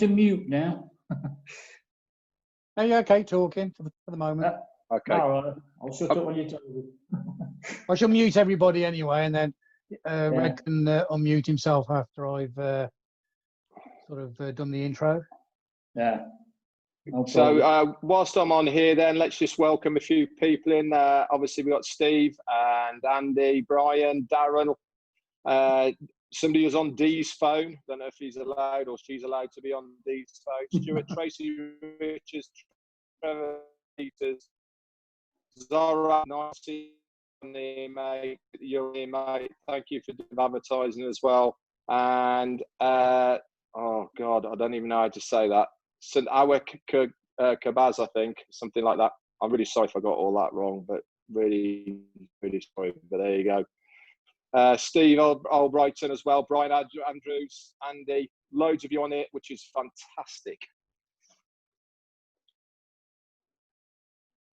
to mute now. Are you okay talking for the moment? Okay. All right. I'll shut up when you tell me. I shall mute everybody anyway, and then Yeah. Red can unmute himself after I've sort of done the intro. Yeah. No So problem. whilst I'm on here, then let's just welcome a few people in. Obviously, we've got Steve and Andy, Brian, Darren. Somebody who's on Dee's phone. Don't know if he's allowed or she's allowed to be on Dee's phone. Stuart, Tracy, Richards, Trevor, Peters, Zara, nice to see you, mate. You're here, mate. Thank you for doing advertising as well. And oh God, I don't even know how to say that. St. Awe Kabaz, I think, something like that. I'm really sorry if I got all that wrong, but really, really sorry. But there you go. Steve Albrighton as well, Brian Andrews, Andy, loads of you on it, which is fantastic.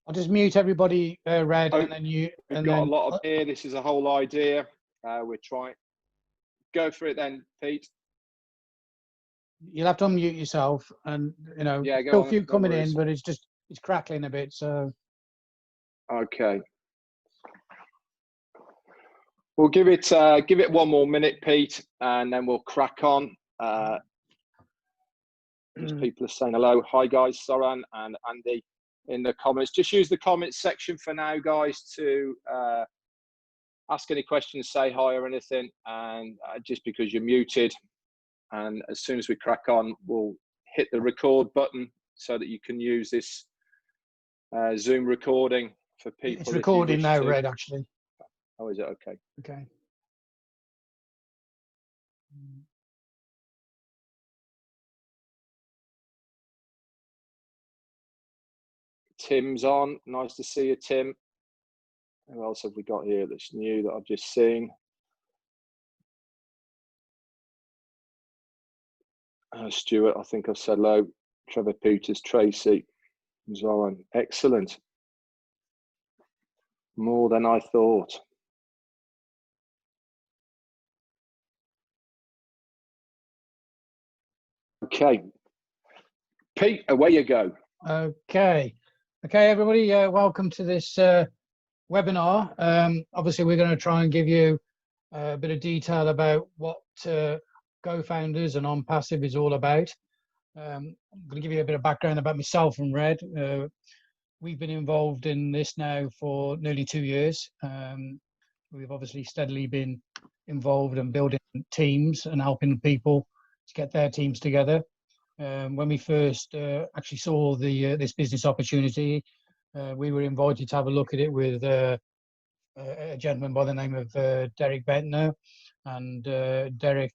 I'll just mute everybody, Red, and then you. We've got a lot of here. This is a whole idea. We're trying. Go for it then, Pete. You'll have to unmute yourself, and Yeah, still a few coming in, but it's crackling a bit. So. Okay. We'll give it 1 more minute, Pete, and then we'll crack on. People are saying hello. Hi, guys, Soran and Andy in the comments. Just use the comments section for now, guys, to ask any questions, say hi or anything, and just because you're muted. And as soon as we crack on, we'll hit the record button so that you can use this Zoom recording for people. It's recording now, Red, actually. Oh, is it? Okay. Okay. Tim's on. Nice to see you, Tim. Who else have we got here that's new that I've just seen? Stuart, I think I've said hello. Trevor Peters, Tracy, Zoran. Excellent. More than I thought. Okay. Pete, away you go. Okay, everybody, welcome to this webinar. Obviously, we're going to try and give you a bit of detail about what GoFounders and Onpassive is all about. I'm going to give you a bit of background about myself and Red. We've been involved in this now for nearly 2 years. We've obviously steadily been involved in building teams and helping people to get their teams together. When we first actually saw this business opportunity, we were invited to have a look at it with a gentleman by the name of Derek Bentner, and Derek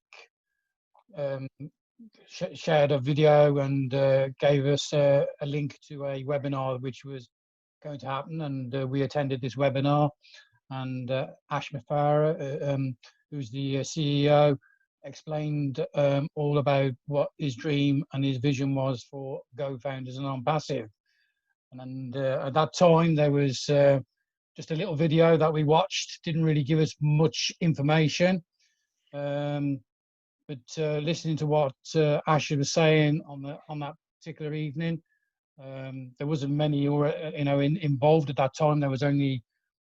shared a video and gave us a link to a webinar which was going to happen, and we attended this webinar. And Ash Mafara, who's the CEO, explained all about what his dream and his vision was for GoFounders and Onpassive. And at that time, there was just a little video that we watched. Didn't really give us much information, but listening to what Ash was saying on that particular evening, there wasn't many involved at that time. There was only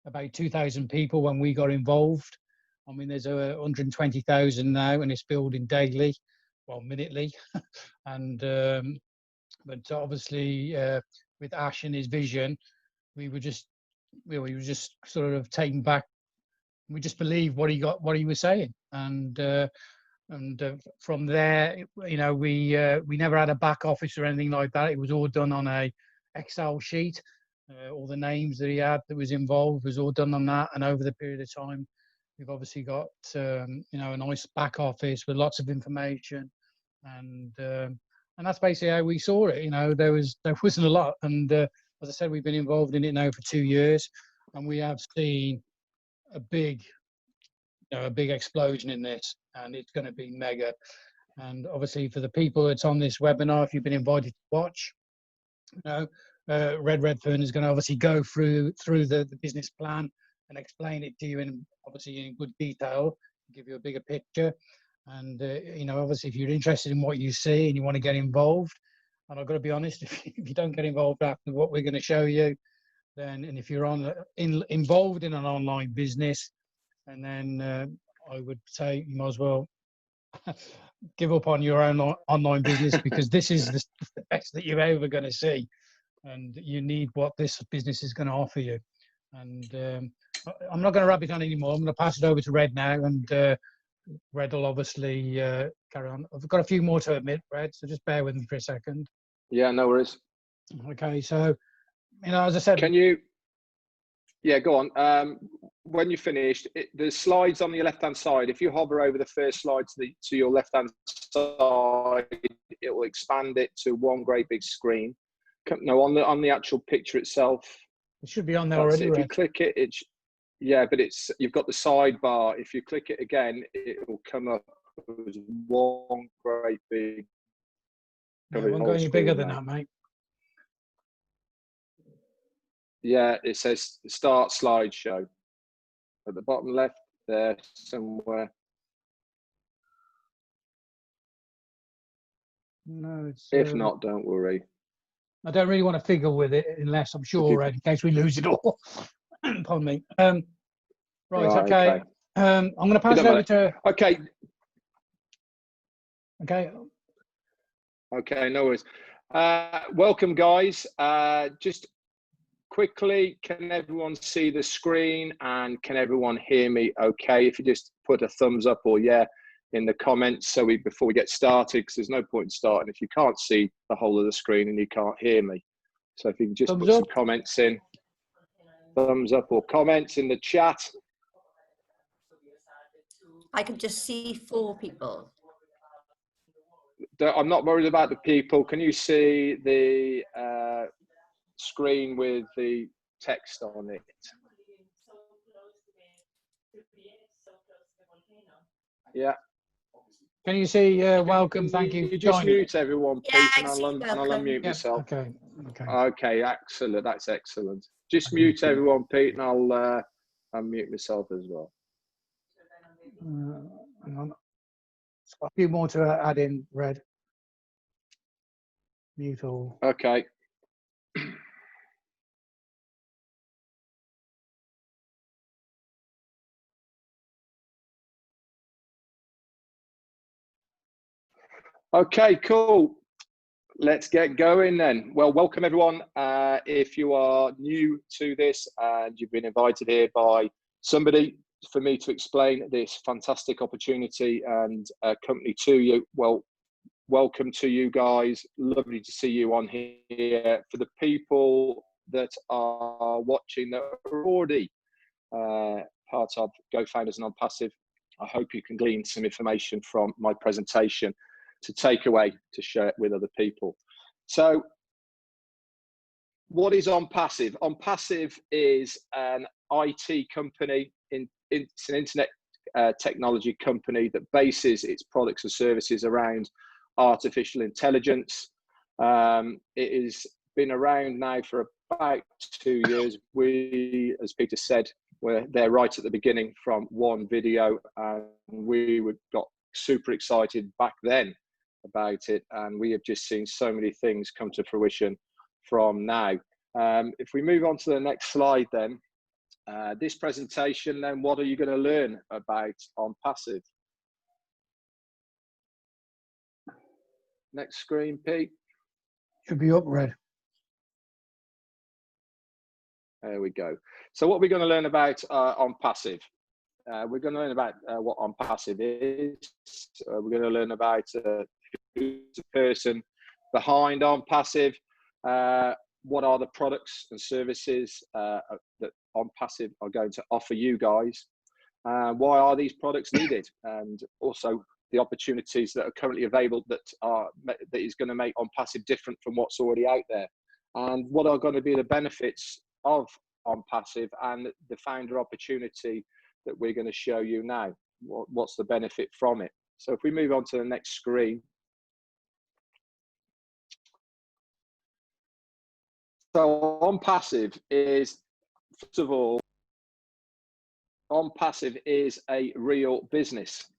about 2,000 people when we got involved. I mean, there's 120,000 now, and it's building daily, well, minutely. And but obviously, with Ash and his vision, we were just sort of taken back. We just believed what he was saying, and from there, we never had a back office or anything like that. It was all done on a Excel sheet. All the names that he had that was involved was all done on that, and over the period of time, we've obviously got a nice back office with lots of information, and that's basically how we saw it. There wasn't a lot, and as I said, we've been involved in it now for 2 years, and we have seen a big explosion in this, and it's going to be mega. And obviously, for the people that's on this webinar, if you've been invited to watch, Redfern is going to obviously go through the business plan and explain it to you in good detail, give you a bigger picture. And, you know, obviously, if you're interested in what you see and you want to get involved, and I've got to be honest, if you don't get involved after what we're going to show you, then, and if you're involved in an online business, and then I would say you might as well give up on your own online business, because this is the best that you're ever going to see, and you need what this business is going to offer you. And I'm not going to rabbit on anymore. I'm going to pass it over to Red now, and Red will obviously carry on. I've got a few more to admit, Red, so just bear with me for a second. Yeah, no worries. Okay, so, you know, as I said, Can you? Yeah, go on. When you're finished, there's slides on your left-hand side. If you hover over the first slide to your left-hand side, it will expand it to one great big screen. No, on the actual picture itself. it should be on there already, If you Red. click it, yeah, but you've got the sidebar. If you click it again, it will come up as one great big. No, it won't go any bigger than that, mate. Yeah, it says start slideshow at the bottom left there somewhere. No, it's. If not, don't worry. I don't really want to figure with it unless I'm sure, Red, in case we lose it all. Pardon me. Right, okay. I'm going to pass it over to. Okay. Okay. Okay, no worries. Welcome, guys. Just quickly, can everyone see the screen and can everyone hear me okay? If you just put a thumbs up or yeah in the comments so before we get started, because there's no point in starting if you can't see the whole of the screen and you can't hear me. So if you can just put some comments in, thumbs up or comments in the chat. I can just see 4 people. I'm not worried about the people. Can you see the screen with the text on it? Yeah. Can you see welcome, thank you. You just mute everyone, Pete, Yeah, and I'll unmute myself. Okay. Okay. Okay, excellent. That's excellent. Just mute everyone, Pete, and I'll unmute myself as well. Hang on. A few more to add in, Red. Mute all. Okay. Okay, cool. Let's get going then. Well, welcome everyone. If you are new to this and you've been invited here by somebody for me to explain this fantastic opportunity and company to you, well, welcome to you guys. Lovely to see you on here. For the people that are watching that are already part of Go Founders and Onpassive, I hope you can glean some information from my presentation to take away to share it with other people. So what is Onpassive? Onpassive is an IT company. It's an internet technology company that bases its products and services around artificial intelligence. It has been around now for about 2 years. We, as Peter said, we're there right at the beginning from one video, and we got super excited back then about it, and we have just seen so many things come to fruition from now. If we move on to the next slide then, this presentation, then what are you going to learn about Onpassive? Next screen, Pete. Should be up, Red. There we go. So what we're going to learn about Onpassive. We're going to learn about what Onpassive is. We're going to learn about who's the person behind Onpassive, what are the products and services that Onpassive are going to offer you guys, why are these products needed, and also the opportunities that are currently available that is going to make Onpassive different from what's already out there, and what are going to be the benefits of Onpassive and the founder opportunity that we're going to show you now. What's the benefit from it? So if we move on to the next screen. So Onpassive is, first of all, Onpassive is a real business.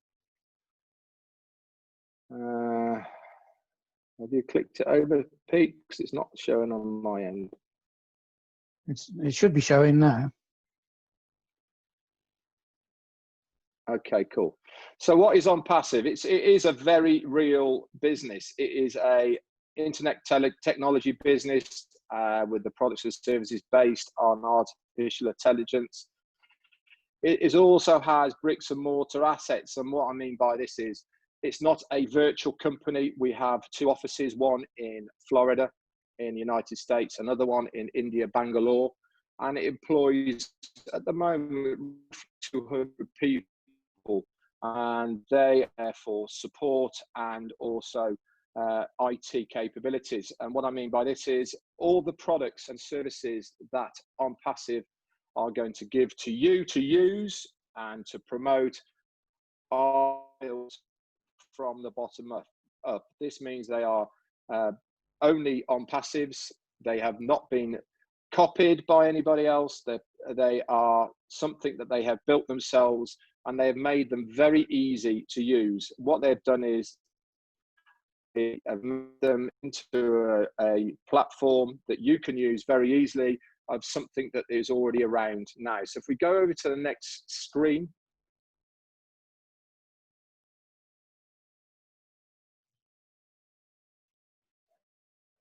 Have you clicked it over, Pete? 'Cause it's not showing on my end. It should be showing now. Okay, cool. So what is Onpassive? It is a very real business. It is a internet technology business with the products and services based on artificial intelligence. It also has bricks and mortar assets. And what I mean by this is it's not a virtual company. We have 2 offices, one in Florida in the United States, another one in India, Bangalore. And it employs at the moment 200 people. And they therefore support and also IT capabilities. And what I mean by this is all the products and services that Onpassive are going to give to you to use and to promote are built from the bottom up. This means they are only Onpassives. They have not been copied by anybody else. They are something that they have built themselves, and they have made them very easy to use. What they've done is they have made them into a platform that you can use very easily of something that is already around now. So if we go over to the next screen.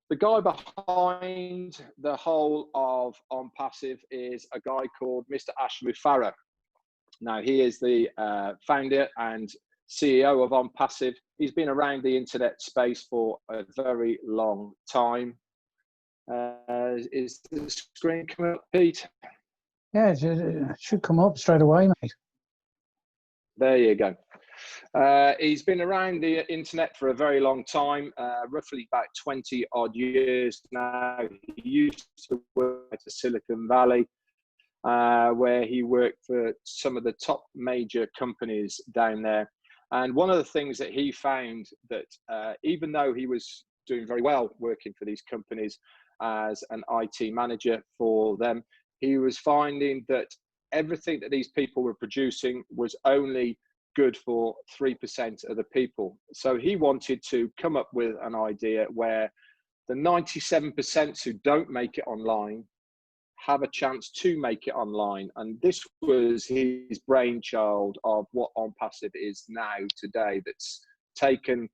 The guy behind the whole of Onpassive is a guy called Mr. Ashley Farah. Now, he is the founder and CEO of Onpassive. He's been around the internet space for a very long time. Is the screen coming up, Pete? Yeah, it should come up straight away, mate. There you go. He's been around the internet for a very long time, roughly about 20 odd years now. He used to work at Silicon Valley, where he worked for some of the top major companies down there. And one of the things that he found that even though he was doing very well working for these companies as an IT manager for them, he was finding that everything that these people were producing was only good for 3% of the people. So he wanted to come up with an idea where the 97% who don't make it online have a chance to make it online. And this was his brainchild of what Onpassive is now today. That's taken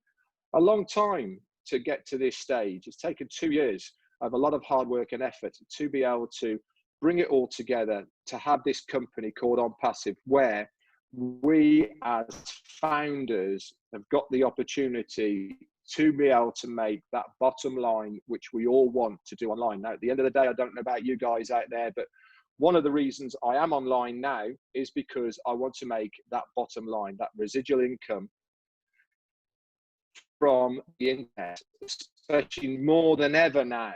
a long time to get to this stage. It's taken 2 years of a lot of hard work and effort to be able to bring it all together, to have this company called Onpassive, where we as founders have got the opportunity to be able to make that bottom line, which we all want to do online. Now, at the end of the day, I don't know about you guys out there, but one of the reasons I am online now is because I want to make that bottom line, that residual income from the internet, especially more than ever now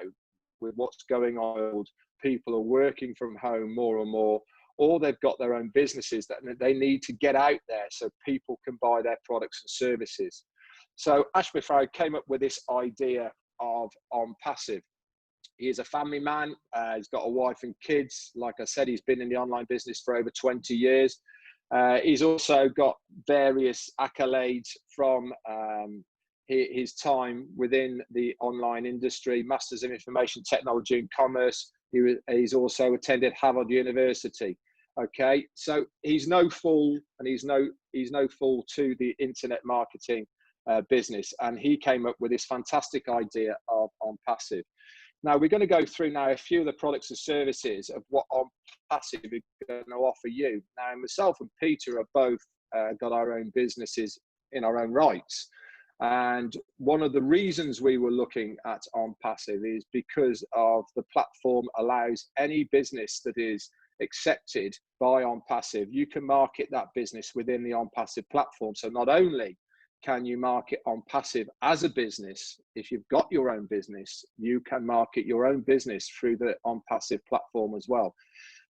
with what's going on. People are working from home more and more, or they've got their own businesses that they need to get out there so people can buy their products and services. So Ashby Farrow came up with this idea of Onpassive. He is a family man. He's got a wife and kids. Like I said, he's been in the online business for over 20 years. He's also got various accolades from his time within the online industry, Masters in Information Technology and Commerce. He's also attended Harvard University. Okay, so he's no fool, and he's no fool to the internet marketing business, and he came up with this fantastic idea of Onpassive. Now we're going to go through now a few of the products and services of what Onpassive is going to offer you. Now myself and Peter are both got our own businesses in our own rights, and one of the reasons we were looking at Onpassive is because of the platform allows any business that is accepted by Onpassive, you can market that business within the Onpassive platform. So not only can you market Onpassive as a business, if you've got your own business, you can market your own business through the Onpassive platform as well.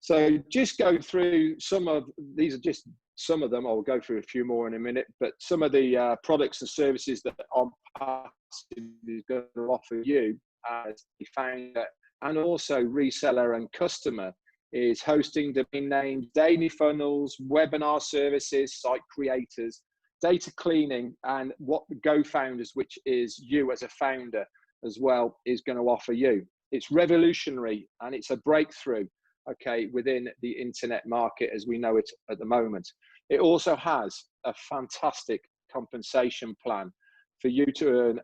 So just go through some of these, are just some of them. I'll go through a few more in a minute, but some of the products and services that Onpassive is going to offer you as a founder and also reseller and customer is hosting, domain names, daily funnels, webinar services, site creators, data cleaning and what the Go Founders, which is you as a founder as well, is going to offer you. It's revolutionary and it's a breakthrough, okay, within the internet market as we know it at the moment. It also has a fantastic compensation plan for you to earn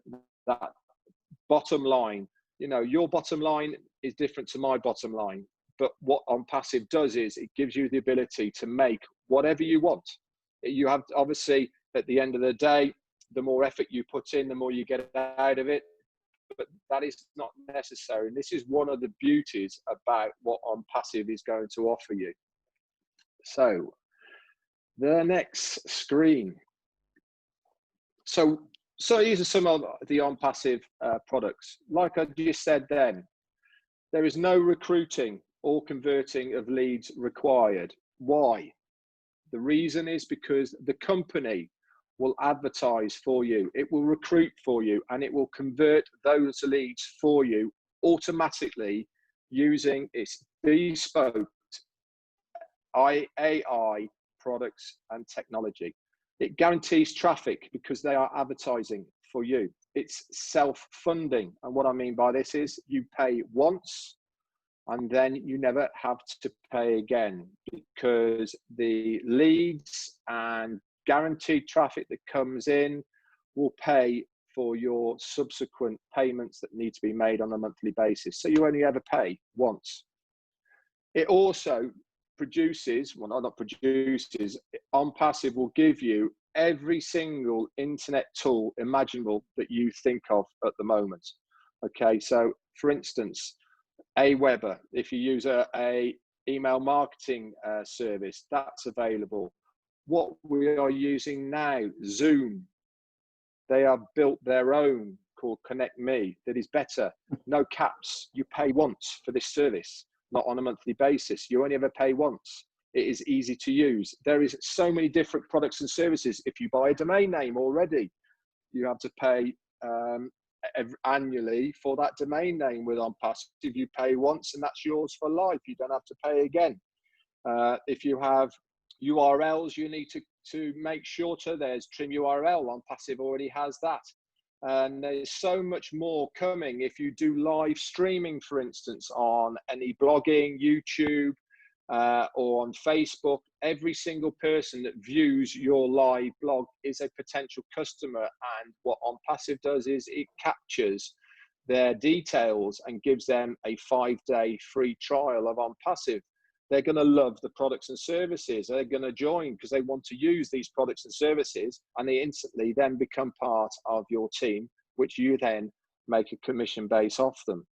that bottom line. You know, your bottom line is different to my bottom line, but what Onpassive does is it gives you the ability to make whatever you want. You have, obviously, at the end of the day, the more effort you put in, the more you get out of it, but that is not necessary. And this is one of the beauties about what Onpassive is going to offer you. So the next screen. So these are some of the Onpassive products. Like I just said then, there is no recruiting or converting of leads required. Why? The reason is because the company will advertise for you, it will recruit for you, and it will convert those leads for you automatically using its bespoke AI products and technology. It guarantees traffic because they are advertising for you. It's self-funding. And what I mean by this is you pay once and then you never have to pay again, because the leads and guaranteed traffic that comes in will pay for your subsequent payments that need to be made on a monthly basis. So you only ever pay once. It also produces, well, not produces, Onpassive will give you every single internet tool imaginable that you think of at the moment. Okay, so for instance, Aweber, if you use a email marketing service, that's available. What we are using now, Zoom, they have built their own called Connect Me that is better. No caps. You pay once for this service, not on a monthly basis. You only ever pay once. It is easy to use. There is so many different products and services. If you buy a domain name already, you have to pay annually for that domain name. With Onpassive, you pay once and that's yours for life. You don't have to pay again. If you have URLs you need to make shorter, there's Trim URL. Onpassive already has that. And there's so much more coming. If you do live streaming, for instance, on any blogging, YouTube, or on Facebook, every single person that views your live blog is a potential customer. And what Onpassive does is it captures their details and gives them a 5-day free trial of Onpassive. They're going to love the products and services. They're going to join because they want to use these products and services, and they instantly then become part of your team, which you then make a commission base off them.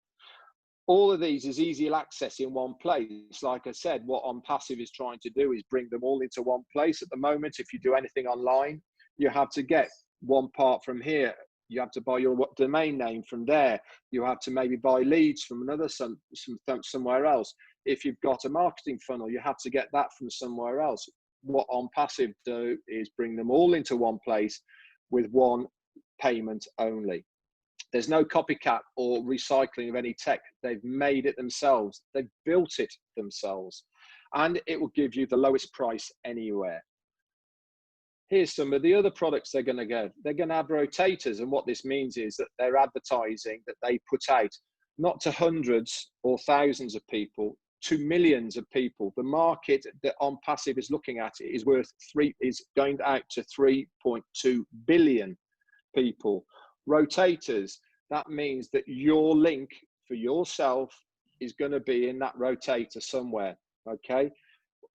All of these is easy access in one place. Like I said, what Onpassive is trying to do is bring them all into one place. At the moment, if you do anything online, you have to get one part from here. You have to buy your domain name from there. You have to maybe buy leads from another somewhere else. If you've got a marketing funnel, you have to get that from somewhere else. What Onpassive do is bring them all into one place with one payment only. There's no copycat or recycling of any tech. They've made it themselves. They've built it themselves. And it will give you the lowest price anywhere. Here's some of the other products they're going to go. They're going to have rotators. And what this means is that they're advertising that they put out not to hundreds or thousands of people, to millions of people. The market that Onpassive is looking at is going out to 3.2 billion people. Rotators, that means that your link for yourself is going to be in that rotator somewhere. Okay.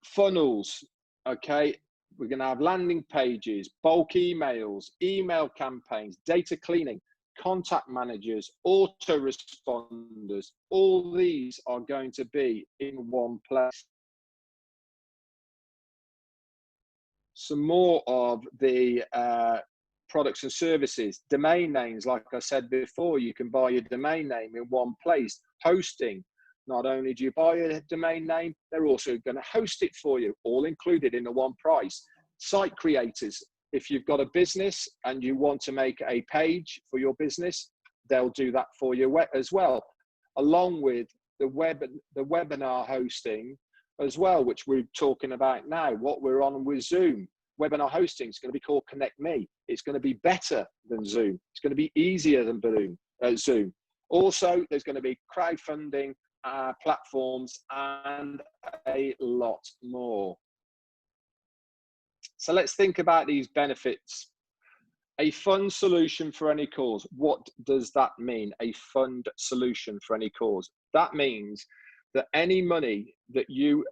Funnels. Okay. We're going to have landing pages, bulk emails, email campaigns, data cleaning, contact managers, autoresponders. All these are going to be in one place. Some more of the products and services. Domain names, like I said before, you can buy your domain name in one place. Hosting, not only do you buy a domain name, they're also going to host it for you, all included in the one price. Site creators, if you've got a business and you want to make a page for your business, they'll do that for you as well, along with the webinar hosting as well, which we're talking about now, what we're on with Zoom. webinar hosting is going to be called Connect Me. It's going to be better than Zoom. It's going to be easier than Zoom. Also, there's going to be crowdfunding platforms and a lot more. So let's think about these benefits. A fund solution for any cause. What does that mean? A fund solution for any cause. That means that any money that you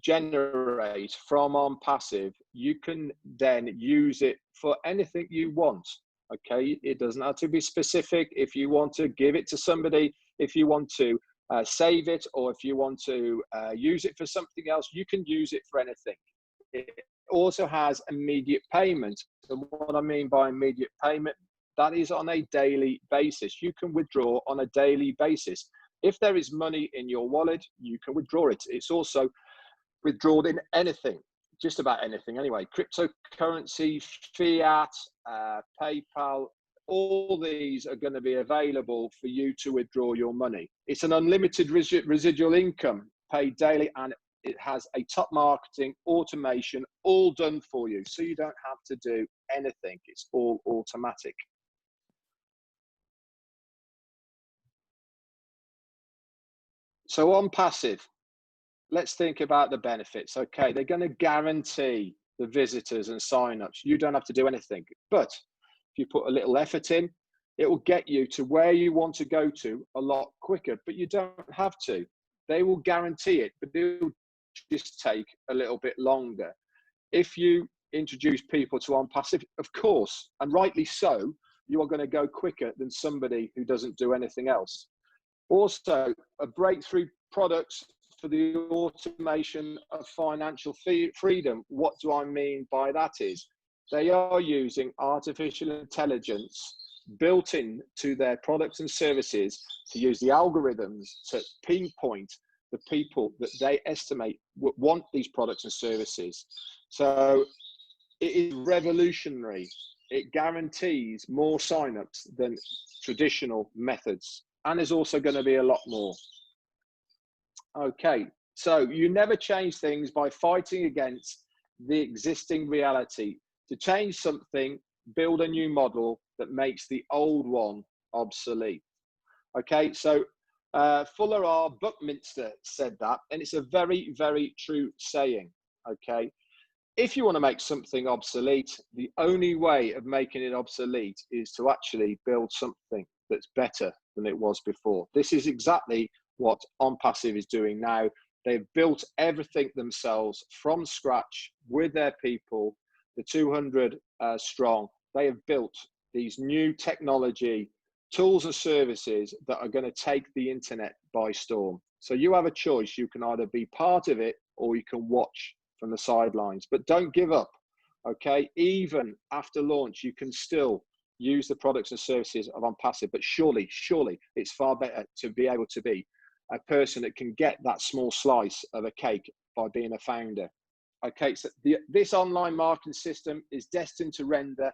generate from Onpassive, you can then use it for anything you want. Okay, it doesn't have to be specific. If you want to give it to somebody, if you want to save it, or if you want to use it for something else, you can use it for anything. It also has immediate payment. And what I mean by immediate payment, that is on a daily basis. You can withdraw on a daily basis. If there is money in your wallet, you can withdraw it. It's also withdrawn in anything, just about anything anyway. Cryptocurrency, fiat, PayPal, all these are going to be available for you to withdraw your money. It's an unlimited residual income paid daily, and it has a top marketing automation all done for you. So you don't have to do anything. It's all automatic. So Onpassive, let's think about the benefits. Okay, they're going to guarantee the visitors and signups. You don't have to do anything. But if you put a little effort in, it will get you to where you want to go to a lot quicker, but you don't have to. They will guarantee it, but it'll just take a little bit longer. If you introduce people to Onpassive, of course, and rightly so, you are going to go quicker than somebody who doesn't do anything else. Also, a breakthrough products for the automation of financial freedom. What do I mean by that is they are using artificial intelligence built in to their products and services to use the algorithms to pinpoint the people that they estimate want these products and services. So it is revolutionary. It guarantees more signups than traditional methods. And there's also going to be a lot more. Okay, so you never change things by fighting against the existing reality. To change something, build a new model that makes the old one obsolete. Okay, so Fuller R. Buckminster said that, and it's a very, very true saying. Okay, if you want to make something obsolete, the only way of making it obsolete is to actually build something that's better than it was before. This is exactly what Onpassive is doing now. They've built everything themselves from scratch with their people, the 200 strong. They have built these new technology tools and services that are going to take the internet by storm. So you have a choice. You can either be part of it or you can watch from the sidelines, but don't give up. Okay, even after launch, you can still use the products and services of Onpassive, but surely it's far better to be able to be a person that can get that small slice of a cake by being a founder. Okay, so this online marketing system is destined to render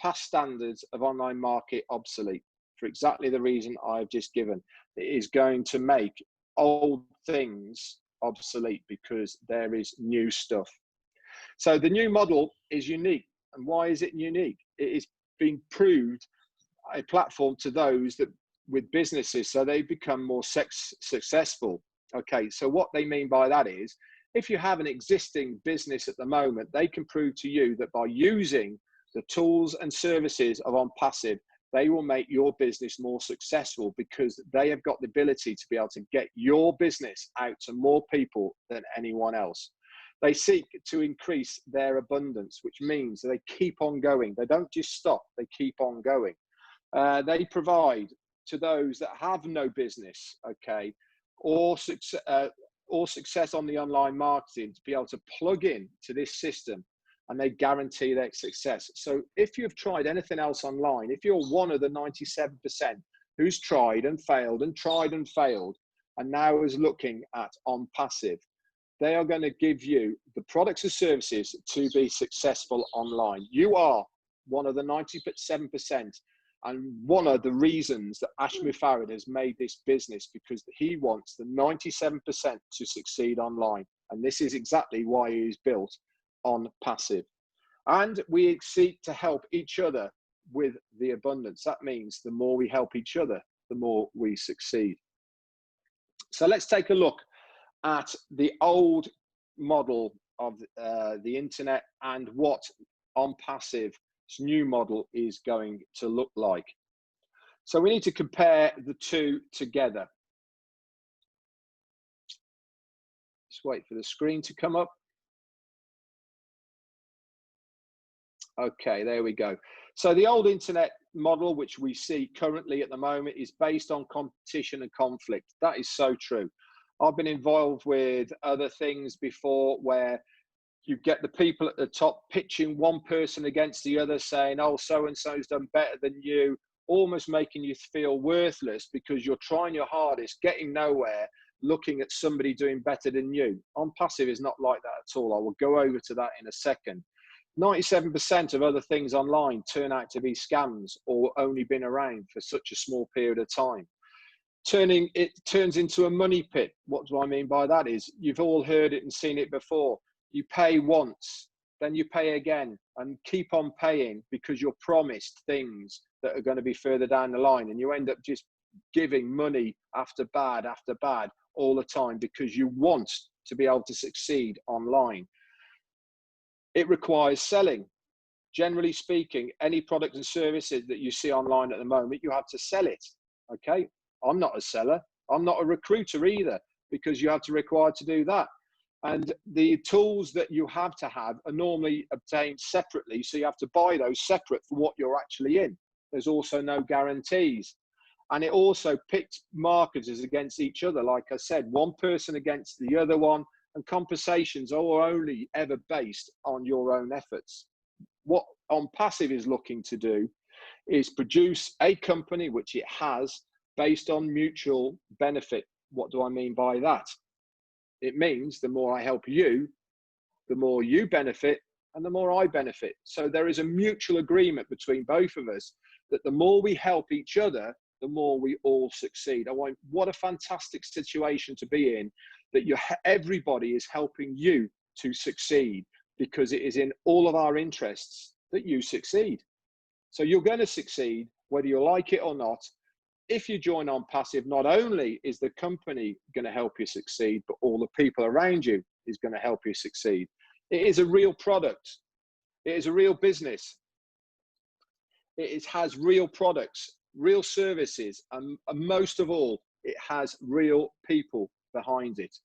past standards of online market obsolete for exactly the reason I've just given. It is going to make old things obsolete because there is new stuff. So the new model is unique. And why is it unique? It is being proved a platform to those that with businesses so they become more successful. Okay, so what they mean by that is if you have an existing business at the moment, they can prove to you that by using the tools and services of Onpassive, they will make your business more successful because they have got the ability to be able to get your business out to more people than anyone else. They seek to increase their abundance, which means they keep on going. They don't just stop, they keep on going. They provide to those that have no business, okay, or success on the online marketing to be able to plug in to this system, and they guarantee their success. So if you've tried anything else online, if you're one of the 97% who's tried and failed and tried and failed, and now is looking at Onpassive, they are going to give you the products and services to be successful online. You are one of the 97%. And one of the reasons that Ashmi Farid has made this business because he wants the 97% to succeed online. And this is exactly why he's built Onpassive. And we seek to help each other with the abundance. That means the more we help each other, the more we succeed. So let's take a look at the old model of the internet and what Onpassive's new model is going to look like. So we need to compare the two together. Just wait for the screen to come up. Okay, there we go. So the old internet model, which we see currently at the moment, is based on competition and conflict. That is so true. I've been involved with other things before where you get the people at the top pitching one person against the other, saying, oh, so-and-so's done better than you, almost making you feel worthless because you're trying your hardest, getting nowhere, looking at somebody doing better than you. Onpassive is not like that at all. I will go over to that in a second. 97% of other things online turn out to be scams or only been around for such a small period of time. It turns into a money pit. What do I mean by that is, you've all heard it and seen it before. You pay once, then you pay again and keep on paying because you're promised things that are going to be further down the line, and you end up just giving money after bad all the time because you want to be able to succeed online. It requires selling. Generally speaking, any products and services that you see online at the moment, you have to sell it. Okay, I'm not a seller. I'm not a recruiter either, because you have to require to do that. And the tools that you have to have are normally obtained separately. So you have to buy those separate for what you're actually in. There's also no guarantees. And it also pits marketers against each other. Like I said, one person against the other one, and conversations are only ever based on your own efforts. What Onpassive is looking to do is produce a company, which it has, based on mutual benefit. What do I mean by that? It means the more I help you, the more you benefit and the more I benefit. So there is a mutual agreement between both of us that the more we help each other, the more we all succeed. What a fantastic situation to be in, that everybody is helping you to succeed, because it is in all of our interests that you succeed. So you're going to succeed whether you like it or not. If you join Onpassive, not only is the company going to help you succeed, but all the people around you is going to help you succeed. It is a real product. It is a real business. It has real products, real services, and most of all, it has real people behind it.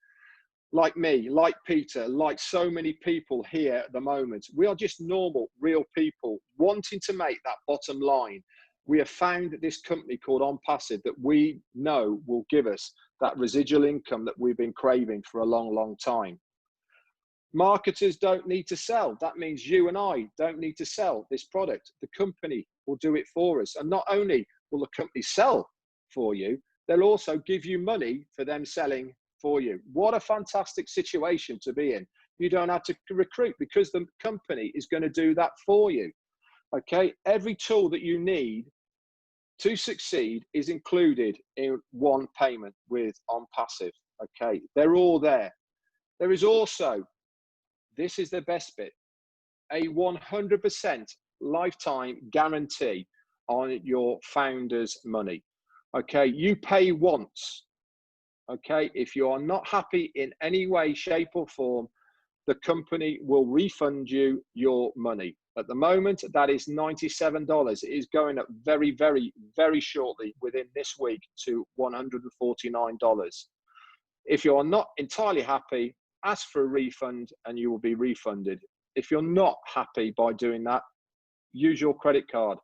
Like me, like Peter, like so many people here at the moment, we are just normal, real people wanting to make that bottom line. We have found this company called Onpassive that we know will give us that residual income that we've been craving for a long, long time. Marketers don't need to sell. That means you and I don't need to sell this product. The company will do it for us. And not only will the company sell for you, they'll also give you money for them selling for you. What a fantastic situation to be in. You don't have to recruit because the company is going to do that for you. Okay, every tool that you need to succeed is included in one payment with Onpassive. Okay, they're all there. There is also, this is the best bit, a 100% lifetime guarantee on your founder's money. Okay, you pay once. Okay, if you are not happy in any way, shape or form, the company will refund you your money. At the moment, that is $97. It is going up very, very, very shortly within this week to $149. If you're not entirely happy, ask for a refund and you will be refunded. If you're not happy by doing that, use your credit card,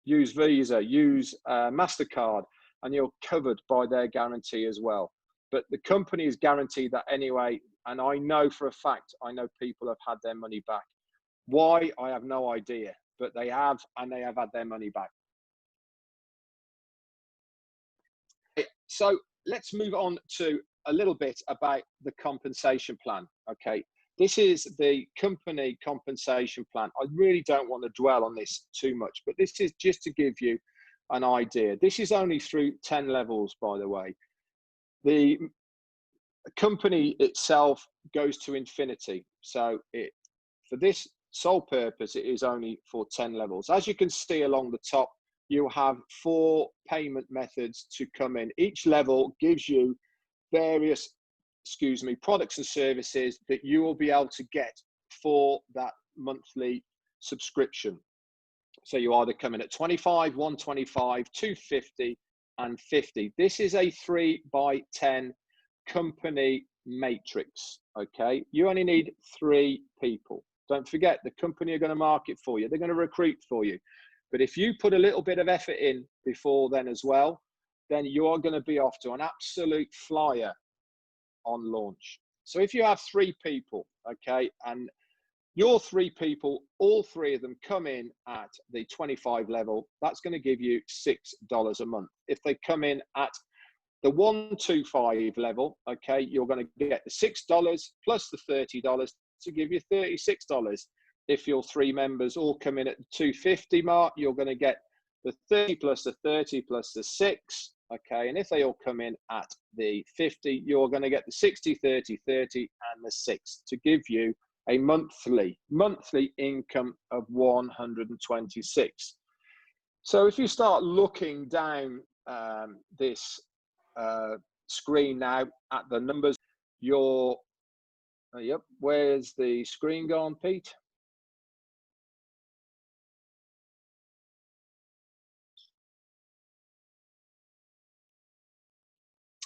use Visa, use MasterCard, and you're covered by their guarantee as well. But the company is guaranteed that anyway, and I know for a fact, I know people have had their money back. Why? I have no idea, but they have, and they have had their money back. So let's move on to a little bit about the compensation plan. Okay, this is the company compensation plan. I really don't want to dwell on this too much, but this is just to give you an idea. This is only through 10 levels, by the way. The company itself goes to infinity. So for this sole purpose, it is only for 10 levels. As you can see along the top, you have 4 payment methods to come in. Each level gives you various, products and services that you will be able to get for that monthly subscription. So you either come in at 25, 125, 250 and 50. This is a 3x10 company matrix, okay? You only need 3 people. Don't forget, the company are going to market for you. They're going to recruit for you. But if you put a little bit of effort in before then as well, then you are going to be off to an absolute flyer on launch. So if you have 3 people, okay, and your 3 people, all 3 of them come in at the 25 level, that's going to give you $6 a month. If they come in at the 125 level, okay, you're going to get the $6 plus the $30 to give you $36. If your 3 members all come in at the 250 mark, you're going to get the 30 plus the 30 plus the 6, okay, and if they all come in at the 50, you're going to get the 60, 30, 30 and the 6 to give you a monthly income of 126. So if you start looking down this screen now at the numbers, yep, where's the screen gone, Pete?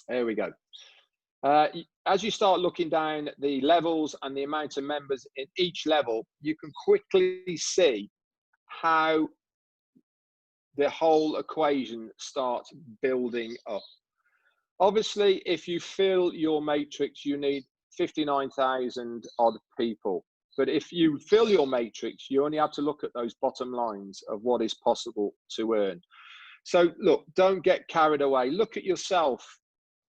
There we go. As you start looking down the levels and the amount of members in each level, you can quickly see how the whole equation starts building up. Obviously, if you fill your matrix, you need 59,000 odd people. But if you fill your matrix, you only have to look at those bottom lines of what is possible to earn. So look, don't get carried away. Look at yourself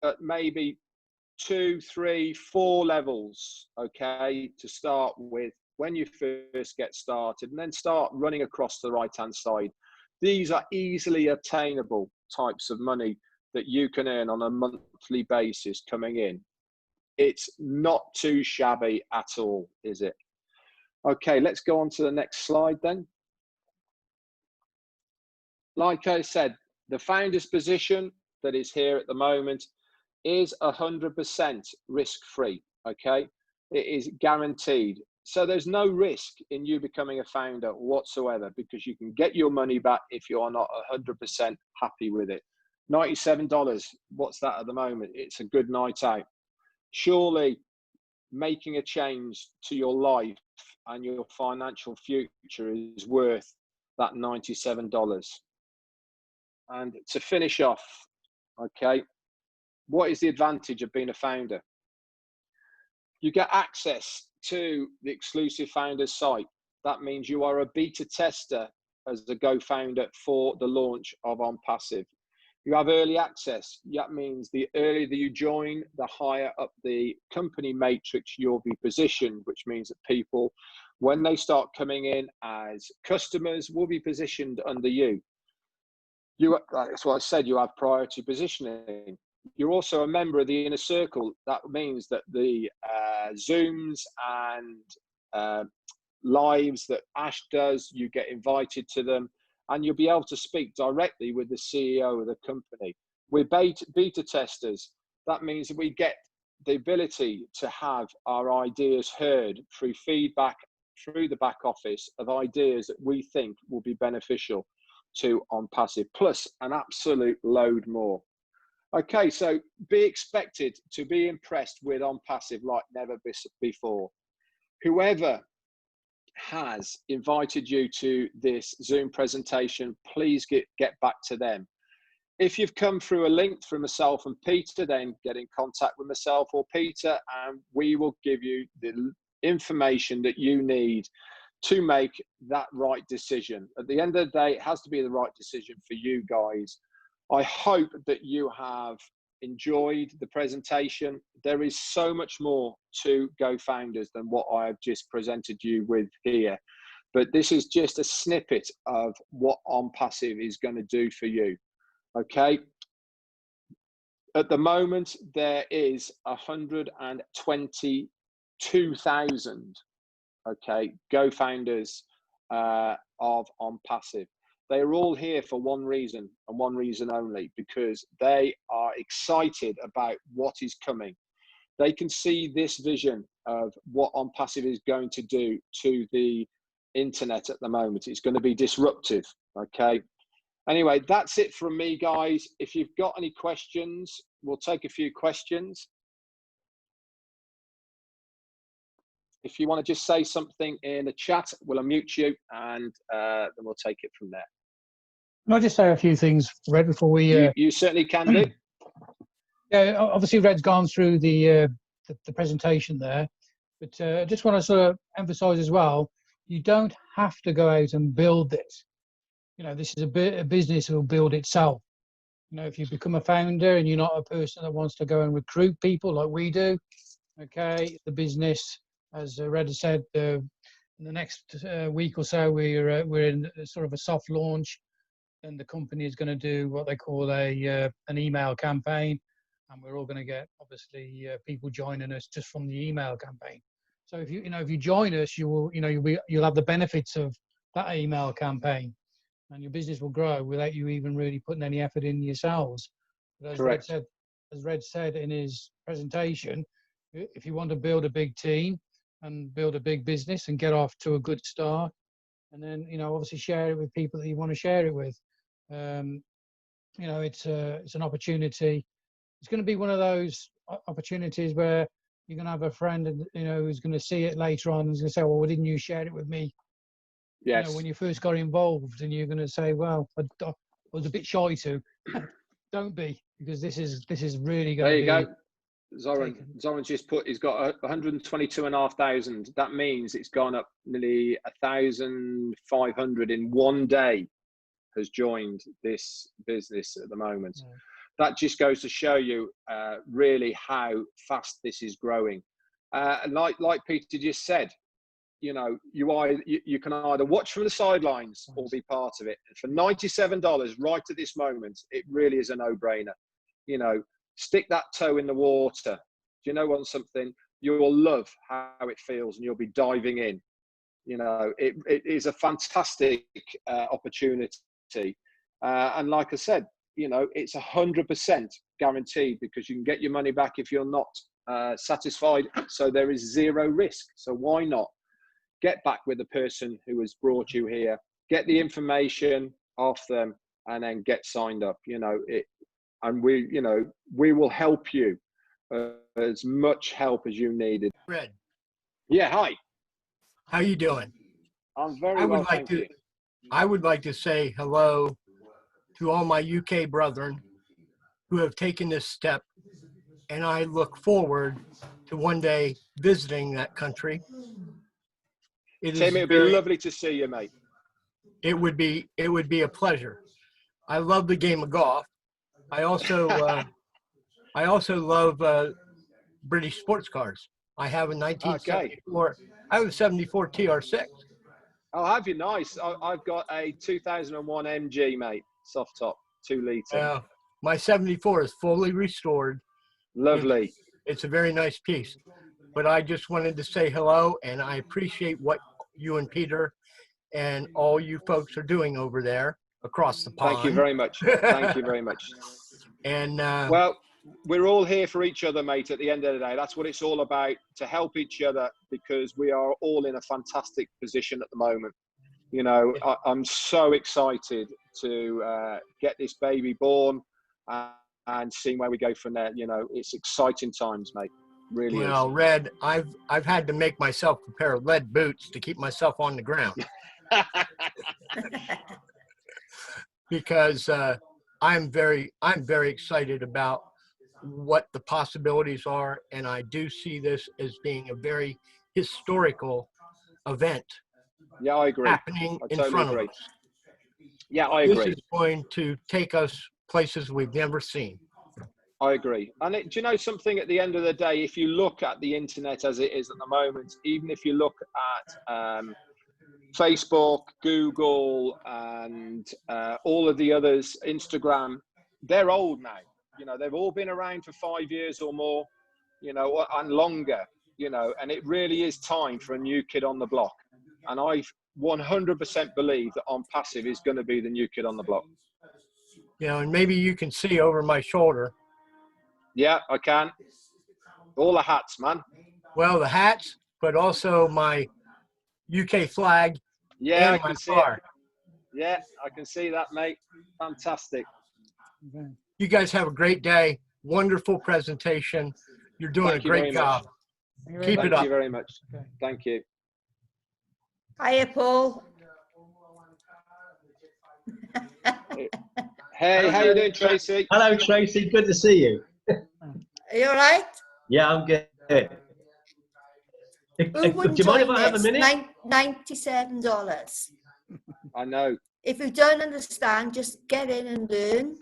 at maybe 2, 3, 4 levels, okay, to start with when you first get started, and then start running across the right-hand side. These are easily attainable types of money that you can earn on a monthly basis coming in. It's not too shabby at all, is it? Okay, let's go on to the next slide then. Like I said, the founder's position that is here at the moment is 100% risk-free, okay? It is guaranteed. So there's no risk in you becoming a founder whatsoever, because you can get your money back if you are not 100% happy with it. $97, what's that at the moment? It's a good night out. Surely making a change to your life and your financial future is worth that $97. And to finish off, okay, what is the advantage of being a founder? You get access to the exclusive founders site. That means you are a beta tester as the Go founder for the launch of Onpassive. You have early access. That means the earlier that you join, the higher up the company matrix you'll be positioned, which means that people, when they start coming in as customers, will be positioned under you. That's what I said, you have priority positioning. You're also a member of the inner circle. That means that the Zooms and lives that Ash does, you get invited to them, and you'll be able to speak directly with the CEO of the company. We're beta testers. That means that we get the ability to have our ideas heard through feedback through the back office of ideas that we think will be beneficial to Onpassive, plus an absolute load more. Okay, so be expected to be impressed with Onpassive like never before. Whoever has invited you to this Zoom presentation, please get back to them. If you've come through a link from myself and Peter, then get in contact with myself or Peter, and we will give you the information that you need to make that right decision. At the end of the day, it has to be the right decision for you guys. I hope that you have enjoyed the presentation. There is so much more to Go Founders than what I have just presented you with here. But this is just a snippet of what Onpassive is going to do for you. Okay. At the moment, there is 122,000 okay, co-founders of Onpassive. They are all here for one reason and one reason only, because they are excited about what is coming. They can see this vision of what Onpassive is going to do to the internet at the moment. It's going to be disruptive, okay? Anyway, that's it from me, guys. If you've got any questions, we'll take a few questions. If you want to just say something in the chat, we'll unmute you, and then we'll take it from there. Can I just say a few things, Red, before we... You certainly can do. Yeah, obviously Red's gone through the presentation there, but I just want to sort of emphasize as well, you don't have to go out and build this. You know, this is a business that will build itself. You know, if you become a founder and you're not a person that wants to go and recruit people like we do, okay, the business, as Red has said, in the next week or so, we're in sort of a soft launch, and the company is going to do what they call an email campaign, and we're all going to get obviously people joining us just from the email campaign. So if you join us, you'll have the benefits of that email campaign, and your business will grow without you even really putting any effort in yourselves. But as Red said in his presentation, if you want to build a big team and build a big business and get off to a good start, and then obviously share it with people that you want to share it with. It's an opportunity. It's going to be one of those opportunities where you're going to have a friend, and who's going to see it later on and is going to say, well, why didn't you share it with me? Yes. When you first got involved, and you're going to say, well, I was a bit shy to. Don't be, because this is really going to be. There you go. Zoran's just put, he's got 122,500. That means it's gone up nearly 1,500 in one day has joined this business at the moment. Yeah. That just goes to show you really how fast this is growing. And like Peter just said, you can either watch from the sidelines or be part of it. And for $97 right at this moment, it really is a no-brainer. Stick that toe in the water. Do you know what something? You'll love how it feels, and you'll be diving in. It is a fantastic opportunity. And like I said, it's 100% guaranteed, because you can get your money back if you're not satisfied. So there is zero risk. So why not get back with the person who has brought you here, get the information off them, and then get signed up. And we will help you as much help as you needed. Red. Yeah, hi. How you doing? I'm very well, thank you. I would like to say hello to all my UK brethren who have taken this step, and I look forward to one day visiting that country. Tim, it would be lovely to see you, mate. It would be a pleasure. I love the game of golf. I also love British sports cars. I have a 1974. Okay. I have a 74 TR6. Oh, have you? Nice. I've got a 2001 MG, mate. Soft top, 2 litre. My 74 is fully restored. Lovely. It's a very nice piece. But I just wanted to say hello, and I appreciate what you and Peter and all you folks are doing over there across the pond. Thank you very much. Thank you very much. And well, we're all here for each other, mate, at the end of the day. That's what it's all about, to help each other, because we are all in a fantastic position at the moment. I'm so excited to get this baby born and seeing where we go from there. It's exciting times, mate. Really is. Well, Red, I've had to make myself a pair of lead boots to keep myself on the ground. Because I'm very excited about what the possibilities are, and I do see this as being a very historical event. Yeah, I agree. Happening in front of us. Yeah, I agree. This is going to take us places we've never seen. I agree. And do you know something, at the end of the day, if you look at the internet as it is at the moment, even if you look at Facebook, Google, and all of the others, Instagram, they're old now. They've all been around for 5 years or more, and longer. you know, and it really is time for a new kid on the block. And I 100% believe that Onpassive is going to be the new kid on the block. You know, and maybe you can see over my shoulder. Yeah, I can. All the hats, man. Well, the hats, but also my UK flag Yeah, I and my can see it. car. Yeah, I can see that, mate. Fantastic. Okay. You guys have a great day. Wonderful presentation. You're doing Thank a you very great much. job. Thank you very Keep much. it Thank up. you very much. Okay. Thank you. Hiya, Paul. Hey, how you doing, Tracy? Hello, Tracy. Good to see you. Are you all right? Yeah, I'm good. Who Do wouldn't you mind if join I have a this? minute? $97. I know. If you don't understand, just get in and learn.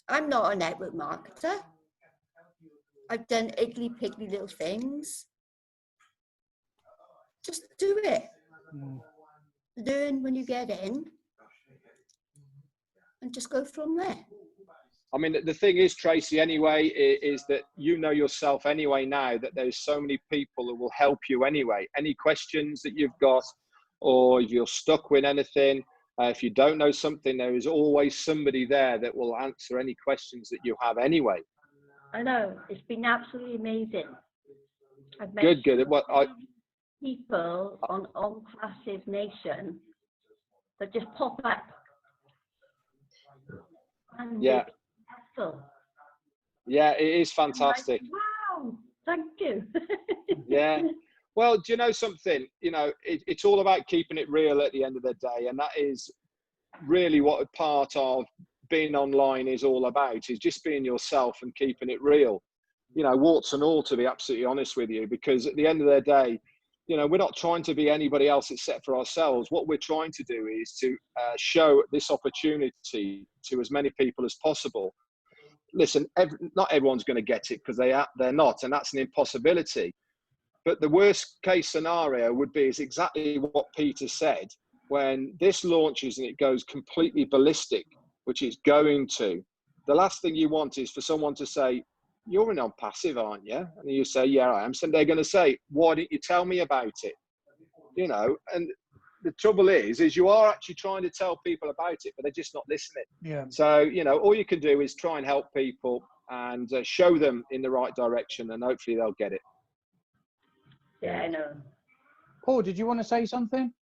I'm not a network marketer. I've done iggly-piggly little things. Just do it. Learn when you get in and just go from there. I mean, the thing is, Tracy, anyway, is that you know yourself anyway now that there's so many people that will help you anyway. Any questions that you've got, or if you're stuck with anything, if you don't know something, there is always somebody there that will answer any questions that you have anyway. I know, it's been absolutely amazing. I've met Good, good. Well, people on Onpassive Nation that just pop up. And Yeah. successful. Yeah, it is I'm like, fantastic. wow, thank you. Yeah. Well, do you know something? You know, it's all about keeping it real at the end of the day. And that is really what a part of being online is all about, is just being yourself and keeping it real. You know, warts and all, to be absolutely honest with you, because at the end of the day, you know, we're not trying to be anybody else except for ourselves. What we're trying to do is to show this opportunity to as many people as possible. Listen, not everyone's going to get it because they're not, and that's an impossibility. But the worst case scenario would be is exactly what Peter said. When this launches and it goes completely ballistic, which it's going to, the last thing you want is for someone to say, "You're in Onpassive, aren't you?" And you say, "Yeah, I am." So they're going to say, "Why didn't you tell me about it?" You know, and the trouble is you are actually trying to tell people about it, but they're just not listening. Yeah. So, you know, all you can do is try and help people and show them in the right direction, and hopefully they'll get it. Yeah, I know. Paul, did you want to say something?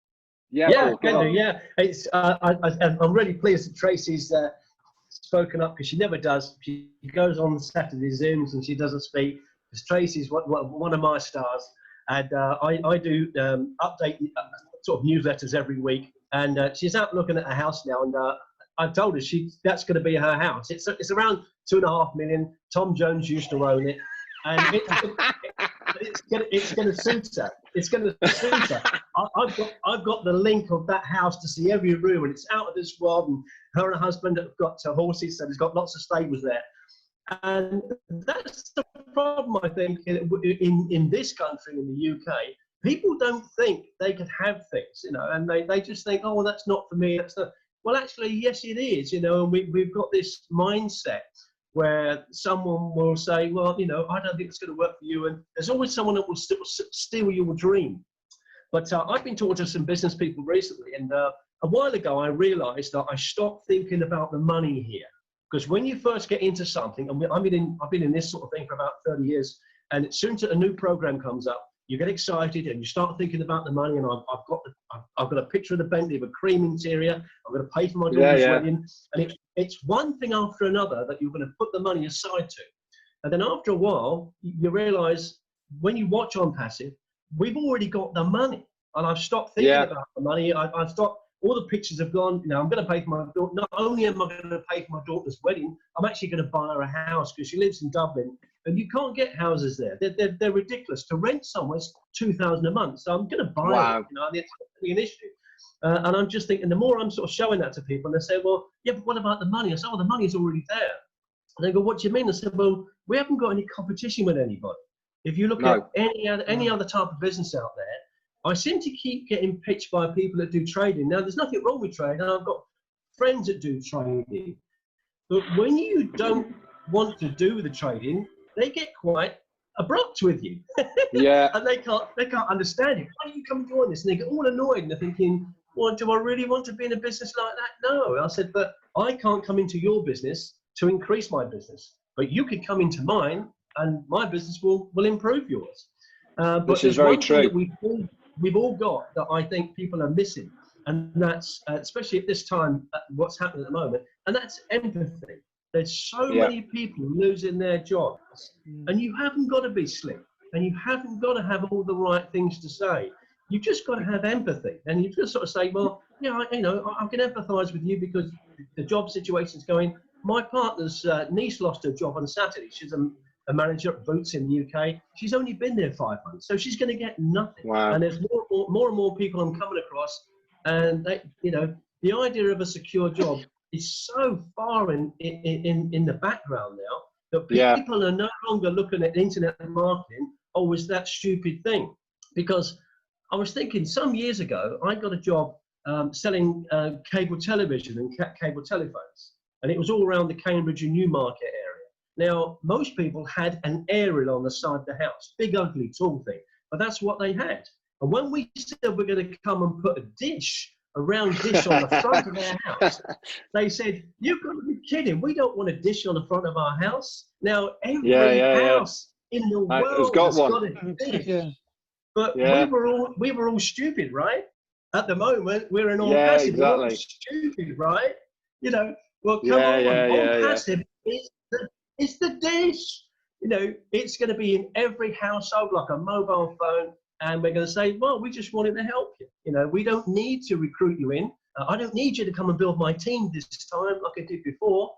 Yeah, Yeah, Paul, can go do. on. Yeah, it's. I'm really pleased that Tracy's spoken up, because she never does. She goes on Saturday Zooms and she doesn't speak. Because Tracy's one of my stars, and I do update sort of newsletters every week. And she's out looking at a house now, and I've told her that's going to be her house. It's around 2.5 million. Tom Jones used to own it, and it's going to suit her. It's going to suit her. I've got the link of that house to see every room, and it's out of this world. And her and her husband have got horses, so there's got lots of stables there. And that's the problem, I think, in this country, in the UK. People don't think they can have things, you know, and they just think, oh, well, that's not for me. That's not. Well, actually, yes, it is, you know, and we've got this mindset where someone will say, well, you know, I don't think it's going to work for you. And there's always someone that will steal your dream. But I've been talking to some business people recently, and a while ago, I realized that I stopped thinking about the money here. Because when you first get into something, and I've been in this sort of thing for about 30 years, and as soon as a new program comes up, you get excited and you start thinking about the money. And I've got a picture of the Bentley with a cream interior. I'm going to pay for my daughter's wedding, and it's one thing after another that you're going to put the money aside to. And then after a while, you realize when you watch Onpassive, we've already got the money, and I've stopped thinking about the money. I've stopped. All the pictures have gone. You know, I'm going to pay for my daughter. Not only am I going to pay for my daughter's wedding, I'm actually going to buy her a house because she lives in Dublin, and you can't get houses there. They're ridiculous. To rent somewhere's $2,000 a month. So I'm going to buy it. You know, and it's going to be an issue. And I'm just thinking, the more I'm sort of showing that to people, and they say, well, yeah, but what about the money? I say, oh, the money's already there. And they go, what do you mean? I said, well, we haven't got any competition with anybody. If you look at any other type of business out there, I seem to keep getting pitched by people that do trading. Now, there's nothing wrong with trading. I've got friends that do trading. But when you don't want to do the trading, they get quite abrupt with you. Yeah. And they can't understand it. Why do you come and join this? And they get all annoyed and they're thinking, well, do I really want to be in a business like that? No. I said, but I can't come into your business to increase my business. But you could come into mine and my business will improve yours. But This is there's very one thing true. that we've all got that I think people are missing. And that's, especially at this time, what's happening at the moment, and that's empathy. There's so many people losing their jobs, and you haven't got to be slick, and you haven't got to have all the right things to say. You've just got to have empathy, and you just sort of say, well, yeah, I can empathise with you because the job situation's going. My partner's niece lost her job on Saturday. She's a manager at Boots in the UK. She's only been there 5 months, so she's going to get nothing. Wow. And there's more and more people I'm coming across, and they, the idea of a secure job is so far in the background now that people are no longer looking at internet marketing, oh, is that stupid thing? Because I was thinking some years ago, I got a job selling cable television and cable telephones, and it was all around the Cambridge and Newmarket area. Now, most people had an aerial on the side of the house, big, ugly, tall thing, but that's what they had. And when we said we're going to come and put a round dish on the front of their house, they said, you've got to be kidding. We don't want a dish on the front of our house. Now, every house in the world has got a dish. Yeah. But we were all stupid, right? At the moment, we're in Onpassive. We're all stupid, right? Well, come on. Onpassive is the dish. It's going to be in every household like a mobile phone. And we're going to say, well, we just wanted to help you. We don't need to recruit you in. I don't need you to come and build my team this time like I did before,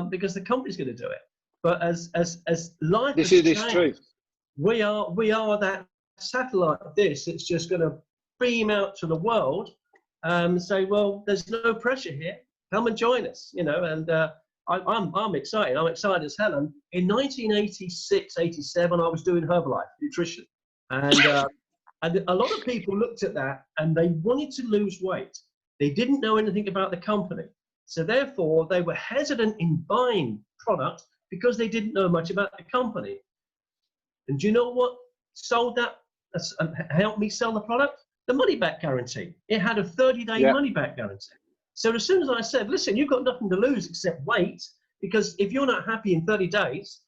because the company's going to do it. But as life has changed, we are that satellite dish. It's just going to beam out to the world and say, well, there's no pressure here. Come and join us. And I'm excited. I'm excited as hell. And in 1986, 87, I was doing Herbalife nutrition. And a lot of people looked at that and they wanted to lose weight. They didn't know anything about the company. So therefore, they were hesitant in buying product because they didn't know much about the company. And do you know what sold that, helped me sell the product? The money back guarantee. It had a 30-day money back guarantee. So as soon as I said, listen, you've got nothing to lose except weight, because if you're not happy in 30 days,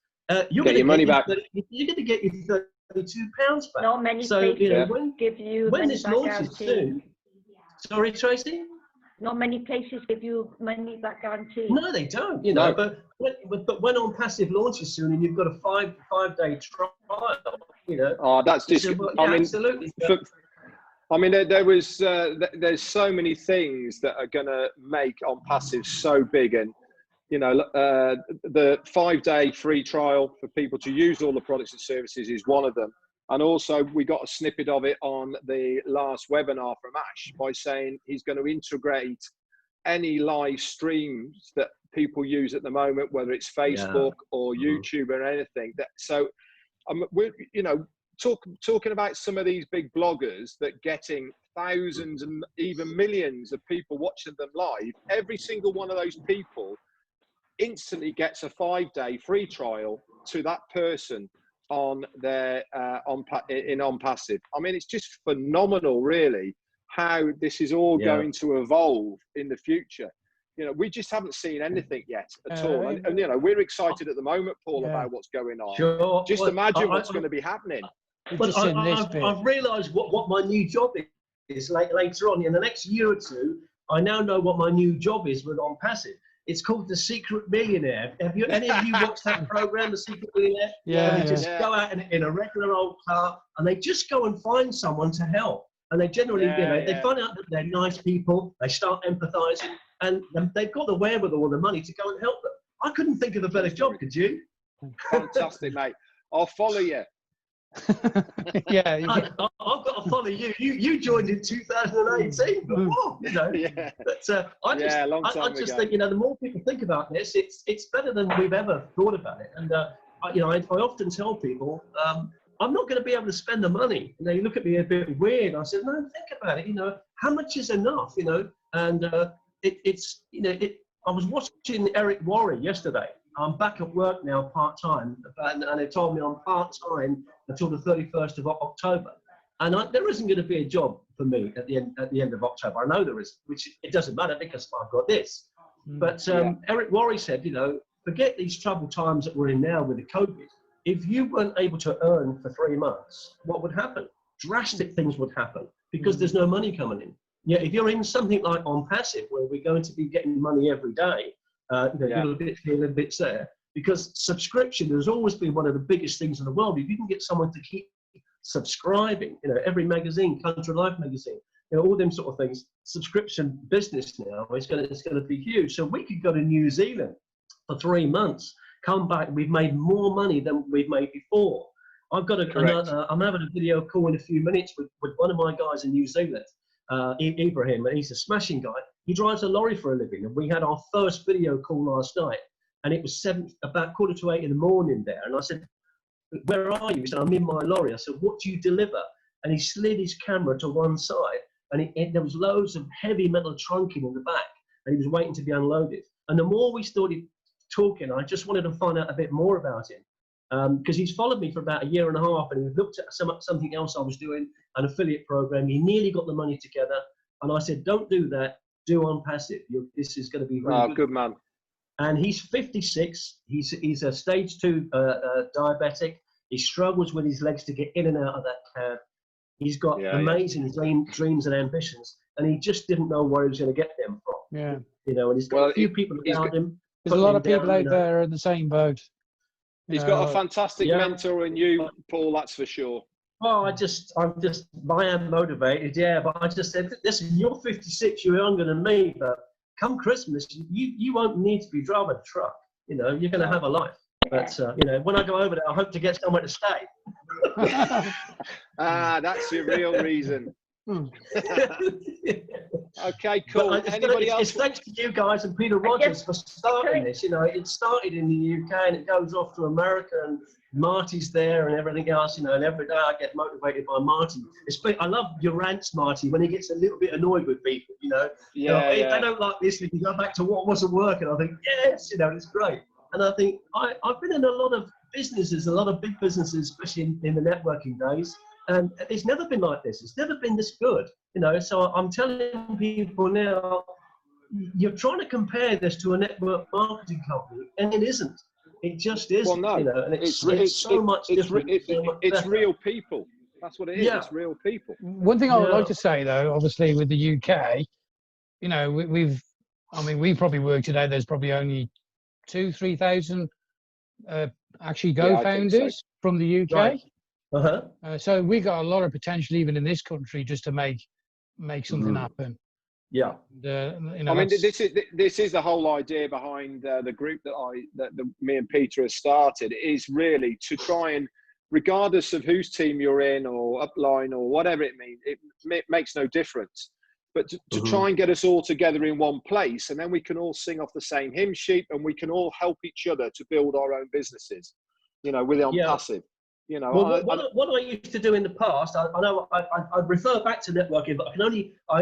you're going to get your money back. You're going to get your £32 back. Not many places give you when money this back launches guarantee. soon. Sorry, Tracy? Not many places give you money back guarantee. No, they don't. But when Onpassive launches soon, and you've got a five-day trial, Oh, that's just. Absolutely. There's so many things that are going to make Onpassive so big, and the 5-day free trial for people to use all the products and services is one of them. And also, we got a snippet of it on the last webinar from Ash by saying he's going to integrate any live streams that people use at the moment, whether it's Facebook or YouTube or anything. We're talking about some of these big bloggers that getting thousands and even millions of people watching them live. Every single one of those people instantly gets a 5-day free trial to that person on their in Onpassive. I mean, it's just phenomenal, really, how this is all going to evolve in the future. We just haven't seen anything yet at all, and we're excited at the moment, Paul, about what's going on. Sure. Just imagine what's going to be happening. But I've realised what my new job is later on. In the next year or two, I now know what my new job is with Onpassive. It's called The Secret Millionaire. Have any of you watched that program, The Secret Millionaire? They just go out in a regular old car and they just go and find someone to help. And they generally, they find out that they're nice people. They start empathizing, and they've got the wherewithal or the money to go and help them. I couldn't think of a better job, could you? Fantastic, mate. I'll follow you. I've got to follow you. You joined in 2018. But I just think the more people think about this, it's better than we've ever thought about it. And I often tell people, I'm not going to be able to spend the money. And they look at me a bit weird. I said, no, think about it. How much is enough? And I was watching Eric Worre yesterday. I'm back at work now part-time, and they told me I'm part-time until the 31st of October. And there isn't going to be a job for me at the end of October. I know there is, which it doesn't matter because I've got this. But Eric Worre said, you know, forget these troubled times that we're in now with the COVID. If you weren't able to earn for 3 months, what would happen? Drastic things would happen because there's no money coming in. Yeah, if you're in something like Onpassive, where we're going to be getting money every day, little bit here, little bits there, because subscription has always been one of the biggest things in the world. If you can get someone to keep subscribing, you know, every magazine, Country Life magazine, you know, all them sort of things, subscription business now is going to be huge. So we could go to New Zealand for 3 months, come back, we've made more money than we've made before. I've got I'm having a video call in a few minutes with one of my guys in New Zealand, Ibrahim, and he's a smashing guy. He drives a lorry for a living, and we had our first video call last night, and it was about 7:45 in the morning there, and I said, "Where are you?" He said, "I'm in my lorry." I said, "What do you deliver?" And he slid his camera to one side, and there was loads of heavy metal trunking in the back, and he was waiting to be unloaded. And the more we started talking, I just wanted to find out a bit more about him, because he's followed me for about 1.5 years, and he looked at something else I was doing, an affiliate program. He nearly got the money together, and I said, "Don't do that. Do Onpassive. This is going to be really good man." And he's 56. He's a stage 2 diabetic. He struggles with his legs to get in and out of that cab. He's got amazing dreams and ambitions, and he just didn't know where he was going to get them from. Yeah. You know, and he's got a few people around him. There's a lot of people out there in the same boat. He's got a fantastic mentor in you, Paul, that's for sure. Well, I am motivated, but I just said, listen, you're 56, you're younger than me, but come Christmas, you won't need to be driving a truck. You know, you're going to have a life. But, you know, when I go over there, I hope to get somewhere to stay. That's your real reason. Okay, cool. Anybody else? It's thanks to you guys and Peter Rogers for starting this. You know, it started in the UK and it goes off to America, and Marty's there and everything else. You know, and every day I get motivated by Marty. I love your rants, Marty, when he gets a little bit annoyed with people. You know, if they don't like this, we can go back to what wasn't working. I think yes, you know, it's great. And I think I've been in a lot of businesses, a lot of big businesses, especially in the networking days. And it's never been like this. It's never been this good, you know. So I'm telling people now, you're trying to compare this to a network marketing company, and it isn't. It just isn't. Well, no, you know, and it's so much different. It's real people. That's what it is. Yeah. It's real people. One thing I would like to say, though, obviously with the UK, you know, we've probably worked today. There's probably only 2,000-3,000 actually founders from the UK. Right. So we got a lot of potential even in this country just to make something happen. Yeah. You know, I mean, this is the whole idea behind the group that me and Peter have started, is really to try and, regardless of whose team you're in or upline or whatever it means, it makes no difference. But to try and get us all together in one place, and then we can all sing off the same hymn sheet, and we can all help each other to build our own businesses, you know, with Onpassive. You know, well, what I used to do in the past, I know I refer back to networking, but I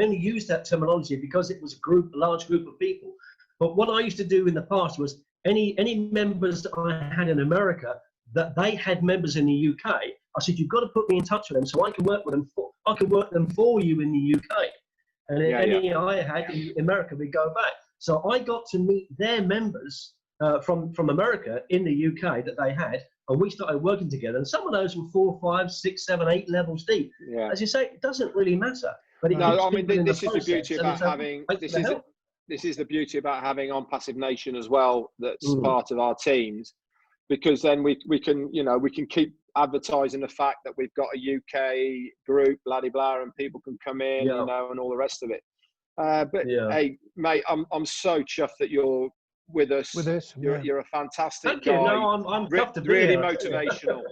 only use that terminology because it was a large group of people. But what I used to do in the past was any members that I had in America that they had members in the UK, I said, you've got to put me in touch with them so I can work with them. I can work them for you in the UK. And any I had in America, we go back. So I got to meet their members from America in the UK that they had. And we started working together, and some of those were 4, 5, 6, 7, 8 levels deep. Yeah. As you say, it doesn't really matter. But this is the beauty about having this is the beauty about having Onpassive Nation as well. That's part of our teams, because then we can keep advertising the fact that we've got a UK group, blah de blah, and people can come in, you know, and all the rest of it. Hey, mate, I'm so chuffed that you're with us. You're a fantastic guy. No, I'm chuffed to be really here. motivational.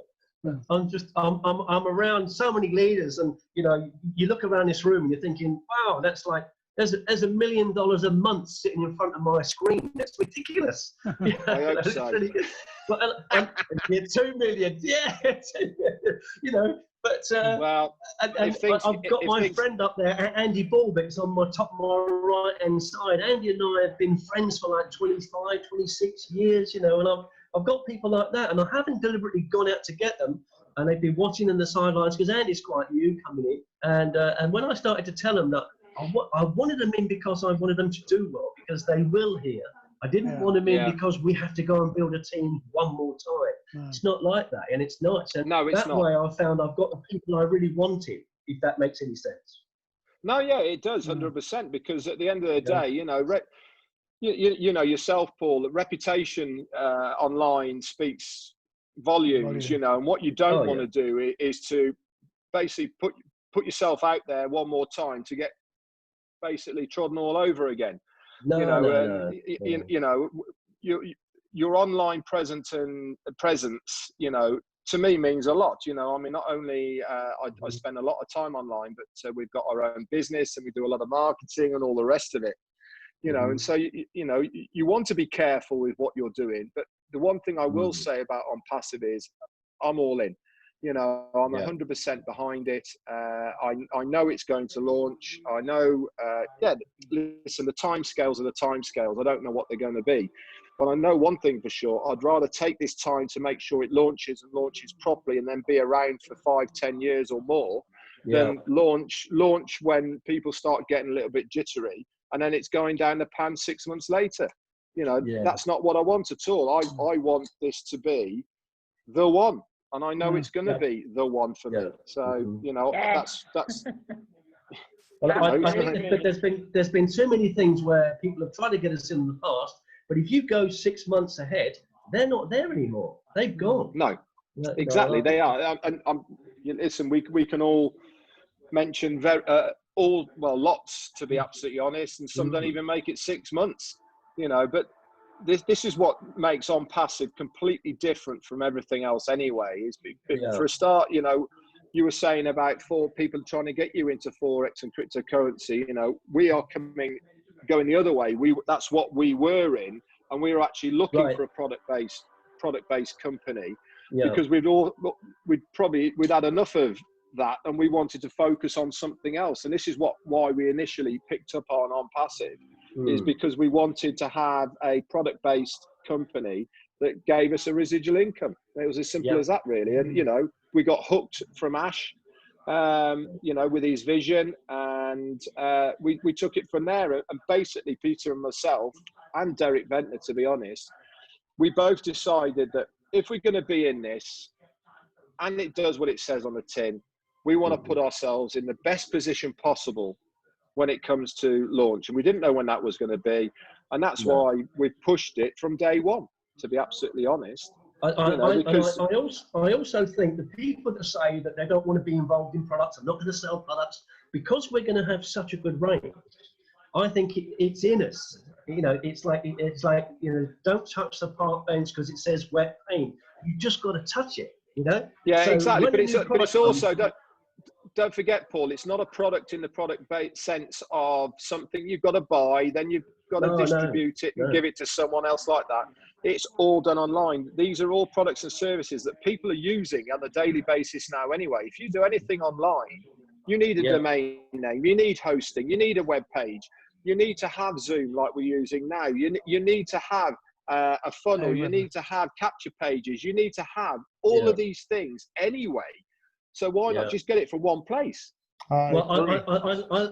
I'm around so many leaders, and you know, you look around this room and you're thinking, wow, that's like there's $1 million a month sitting in front of my screen. That's ridiculous. You know, I hope so. literally. Well, yeah, 2 million. Yeah, you know. But Well, and if things- I've got if my things- friend up there, Andy Ballbeck's on my top, my right hand side. Andy and I have been friends for like 25, 26 years, you know, and I've got people like that, and I haven't deliberately gone out to get them, and they've been watching on the sidelines because Andy's quite new coming in, and when I started to tell them that I wanted them in because I wanted them to do well, because they will here. I didn't want them in Yeah. because we have to go and build a team one more time. It's not like that, and it's not. So No, it's that not. way I found I've got the people I really wanted, if that makes any sense. No, yeah, it does, 100%. Because at the end of the Yeah. day, you know, you know yourself, Paul, that reputation online speaks volumes. You know, and what you don't want to do is to basically put yourself out there one more time to get basically trodden all over again. No, You know, no. you know, your online presence, you know, to me means a lot. You know, I mean, not only I spend a lot of time online, but we've got our own business and we do a lot of marketing and all the rest of it. You know, and so you know, you want to be careful with what you're doing. But the one thing I will say about Onpassive is, I'm all in. You know, I'm 100% behind it. I know it's going to launch. I know, listen, the timescales are the timescales. I don't know what they're going to be. But I know one thing for sure. I'd rather take this time to make sure it launches and launches properly and then be around for 5-10 years or more than launch when people start getting a little bit jittery and then it's going down the pan 6 months later. You know, that's not what I want at all. I want this to be the one. And I know it's going to be the one for me. So, you know, that's. Well, I Absolutely. think that there's been too many things where people have tried to get us in the past, but if you go 6 months ahead, they're not there anymore. They've gone. No, exactly. They are. And listen, we can all mention lots, to be absolutely honest, and some don't even make it 6 months, you know, but this is what makes Onpassive completely different from everything else anyway. Is for a start, you know, you were saying about people trying to get you into Forex and cryptocurrency. You know, we are going the other way. That's what we were in, and we were actually looking for a product-based company because we'd had enough of that, and we wanted to focus on something else. And this is why we initially picked up on Onpassive. Is because we wanted to have a product-based company that gave us a residual income. It was as simple as that, really. And, you know, we got hooked from Ash, you know, with his vision, and we took it from there. And basically, Peter and myself, and Derek Ventnor, to be honest, we both decided that if we're going to be in this, and it does what it says on the tin, we want to put ourselves in the best position possible when it comes to launch. And we didn't know when that was going to be. And that's why we pushed it from day one, to be absolutely honest. I also think the people that say that they don't want to be involved in products, I'm not going to sell products, because we're going to have such a good range, I think it's in us. You know, it's like, you know, don't touch the park bench because it says wet paint. You just got to touch it, you know? Yeah, so exactly. But it's also, don't forget, Paul, it's not a product in the product-based sense of something you've got to buy, then you've got to distribute it and give it to someone else like that. It's all done online. These are all products and services that people are using on a daily basis now anyway. If you do anything online, you need a domain name, you need hosting, you need a web page, you need to have Zoom like we're using now, you need to have a funnel, you need to have capture pages, you need to have all of these things anyway. So why not just get it from one place? Well,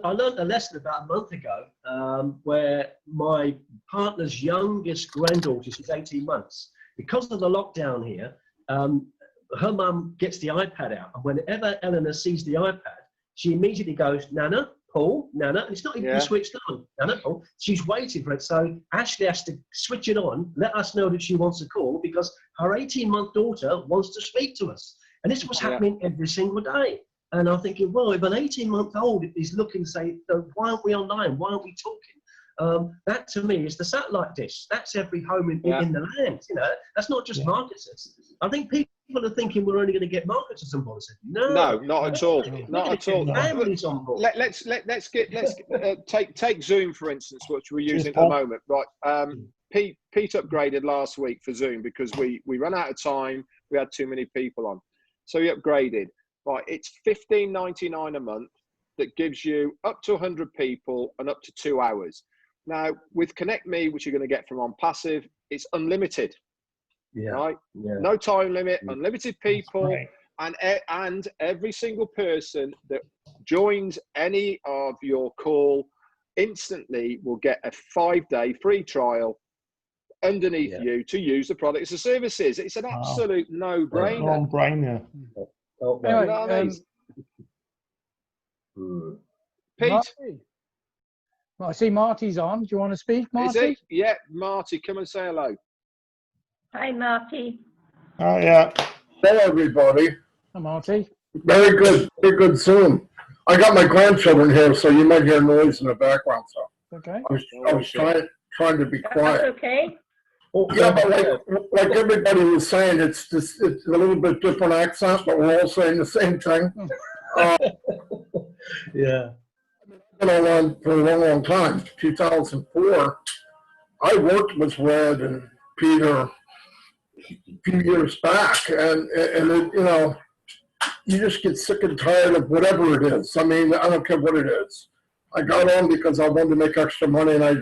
I learned a lesson about a month ago where my partner's youngest granddaughter, she's 18 months, because of the lockdown here, her mum gets the iPad out. And whenever Eleanor sees the iPad, she immediately goes, Nana, Paul, Nana, and it's not even switched on. Nana, Paul, she's waiting for it. So Ashley has to switch it on, let us know that she wants to call, because her 18-month daughter wants to speak to us. And this was happening every single day. And I'm thinking, well, if an 18-month-old is looking to say, why aren't we online? Why aren't we talking? That to me is the satellite dish. That's every home in the land. You know, that's not just marketers. I think people are thinking we're only going to get marketers on board. I said, No, not at all. we're Not gonna at all. get families on board. Let's take Zoom for instance, which we're using at the moment. Right. Pete upgraded last week for Zoom because we ran out of time. We had too many people on, so he upgraded. Right. It's $15.99 a month. That gives you up to 100 people and up to 2 hours. Now, with Connect Me, which you're going to get from Onpassive, it's unlimited. Yeah. Right? Yeah. No time limit, unlimited people, Right. and every single person that joins any of your call instantly will get a 5-day free trial underneath you to use the products and services. It's an absolute no-brainer. Non-brainer. Oh, You know Anyway, what I mean? Pete, Marty. Right, I see Marty's on. Do you want to speak, Marty? is it? Yeah, Marty, come and say hello. Hi, Marty. Oh, yeah. Hello, everybody. Hi, Marty. Very good Zoom. I got my grandchildren here, so you might hear noise in the background. So Okay. I was trying to be That's quiet. okay. Yeah, but like everybody was saying, it's a little bit different accent, but we're all saying the same thing. yeah. Been on for a long time. 2004, I worked with Red and Peter a few years back, and it, you know, you just get sick and tired of whatever it is. I mean, I don't care what it is. I got on because I wanted to make extra money, and I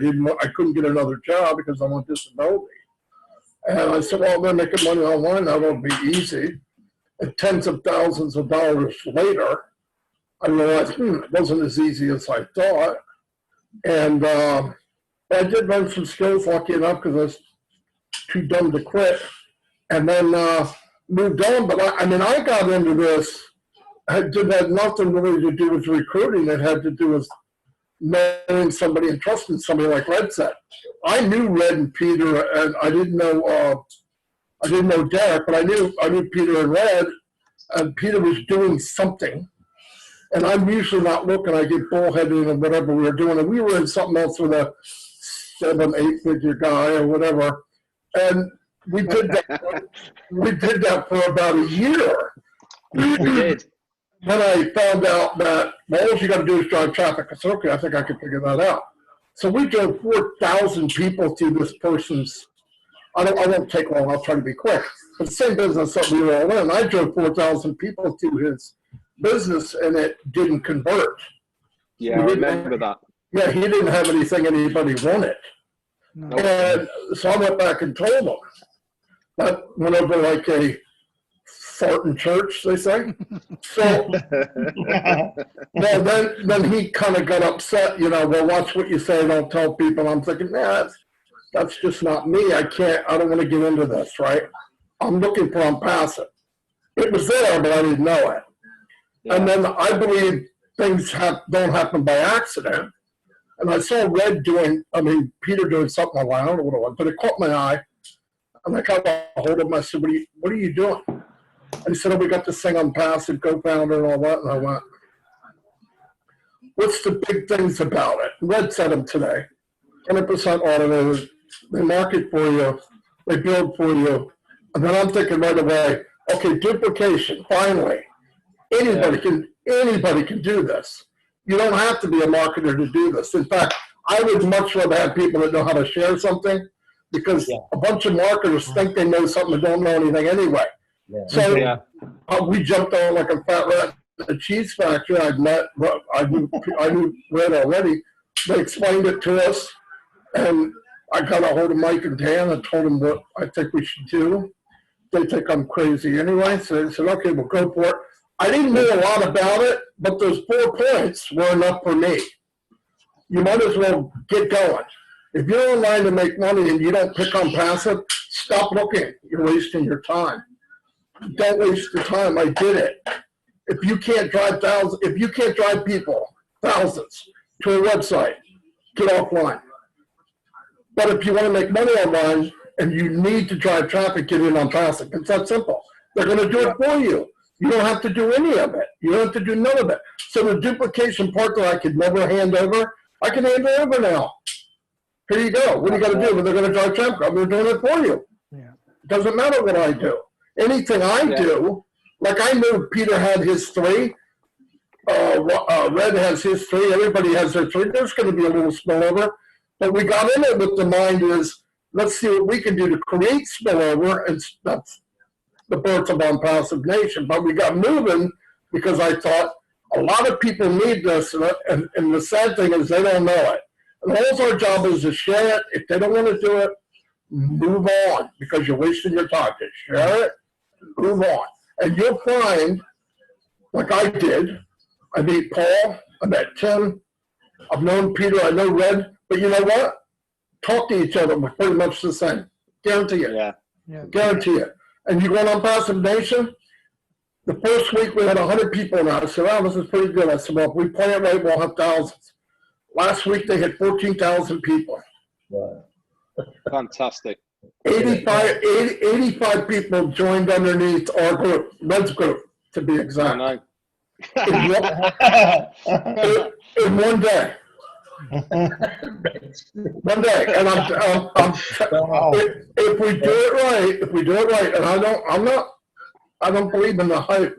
couldn't get another job because I'm on disability. And I said, well, they're making money online. That'll be easy. And tens of thousands of dollars later, I realized it wasn't as easy as I thought. And I did learn some skills, lucky enough, because I was too dumb to quit. And then moved on. But I mean, I got into this. It had nothing really to do with recruiting. It had to do with knowing somebody and trusting somebody, like Red said. I knew Red and Peter, and I didn't know Derek, but I knew Peter and Red, and Peter was doing something. And I'm usually not looking. I get bullheaded in whatever we were doing, and we were in something else with a 7-8 figure guy or whatever, and we did that. We did that for about a year. We did. Then I found out that, well, all you got to do is drive traffic. I said, okay, I think I can figure that out. So we drove 4,000 people to this person's, I won't take long, I'll try to be quick. But the same business that we were all in, I drove 4,000 people to his business, and it didn't convert. Yeah, I remember that. Yeah, he didn't have anything anybody wanted. No. And so I went back and told him. That went over like a fart in church, they say. So, well, then he kind of got upset, you know, well, watch what you say, don't tell people. I'm thinking, nah, that's just not me. I don't want to get into this, right? I'm looking for Onpassive. It was there, but I didn't know it. Yeah. And then I believe things don't happen by accident. And I saw Peter doing something online, I don't know what it was, but it caught my eye. And I got a hold of him. I said, what are you doing? And he said, oh, we got this thing Onpassive, co-founder and all that. And I went, what's the big things about it? Red said them today. 100% automated. They market for you. They build for you. And then I'm thinking right away, okay, duplication, finally. Anybody can do this. You don't have to be a marketer to do this. In fact, I would much rather have people that know how to share something, because a bunch of marketers think they know something and don't know anything anyway. Yeah. So we jumped on like a fat rat at the cheese factory. I knew Red already. They explained it to us, and I got a hold of Mike and Dan and told them what I think we should do. They think I'm crazy anyway, so they said, okay, we'll go for it. I didn't know a lot about it, but those 4 points were enough for me. You might as well get going. If you're online to make money and you don't pick Onpassive, stop looking. You're wasting your time. Don't waste your time. I did it. If you can't drive people, thousands, to a website, get offline. But if you want to make money online and you need to drive traffic, get in Onpassive. It's that simple. They're going to do it for you. You don't have to do any of it. You don't have to do none of it. So the duplication part that I could never hand over, I can hand it over now. Here you go. What do you got to do? Well, they're going to drive traffic. I'm doing it for you. Yeah. It doesn't matter what I do. anything I do, like I knew Peter had his 3, Red has his 3, everybody has their 3. There's going to be a little spillover, but we got in it with the mind is, let's see what we can do to create spillover, and that's the birth of Onpassive Nation. But we got moving because I thought a lot of people need this, and the sad thing is they don't know it. And all our job is to share it. If they don't want to do it, move on, because you're wasting your time. Just share it, move on. And you'll find, like I did, I meet Paul, I met Tim, I've known Peter, I know Red, but you know what? Talk to each other, we're pretty much the same. Guarantee it. Yeah. Guarantee it. And you go on Onpassive Nation, the first week we had 100 people in there. I said, oh, this is pretty good. I said, well, if we play it right, we'll have thousands. Last week they had 14,000 people. Wow. Fantastic. 85 people joined underneath our group, Red's group, to be exact. I know. In one day. One day, and if we do it right, and I don't believe in the hype.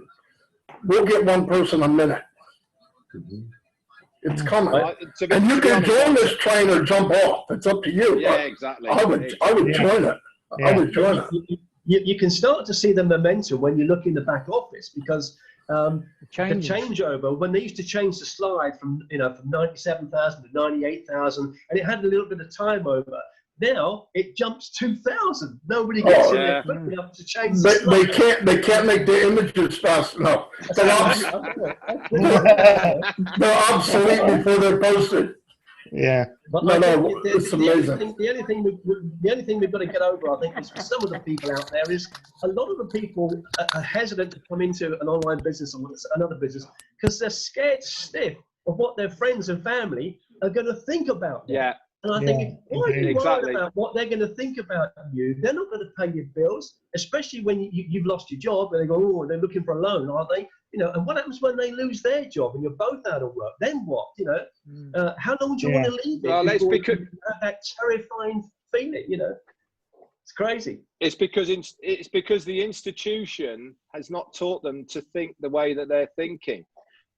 We'll get one person a minute. It's coming, and you can join this train or jump off. It's up to you. Yeah, exactly. I would join it. I would join it. You can start to see the momentum when you look in the back office, because the changeover, when they used to change the slide from 97,000 to 98,000, and it had a little bit of time over. Now it jumps 2,000. Nobody gets in there quickly enough to change the slide. They can't make the images fast enough. They're obsolete before they're posted. Yeah. But it's amazing. The only thing we've got to get over, I think, is for some of the people out there, is a lot of the people are hesitant to come into an online business or another business because they're scared stiff of what their friends and family are going to think about them. Yeah. And I think, why are you worried about what they're going to think about you? They're not going to pay your bills, especially when you've lost your job and they go, oh, they're looking for a loan, are they? And what happens when they lose their job and you're both out of work? Then what? How long do you want to leave it? Well, before you have that terrifying feeling, It's crazy. It's because the institution has not taught them to think the way that they're thinking.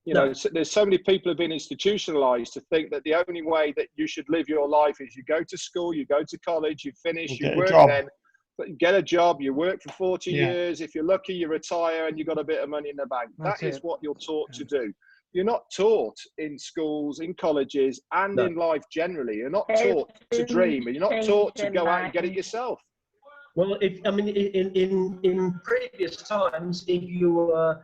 There's so many people who've been institutionalized to think that the only way that you should live your life is you go to school, you go to college, you finish, you work then, get a job, you work for 40 years. If you're lucky, you retire and you've got a bit of money in the bank. That is what you're taught to do. You're not taught in schools, in colleges, and in life generally. You're not taught to dream, and you're not taught to go out and get it yourself. Well, in previous times, if you were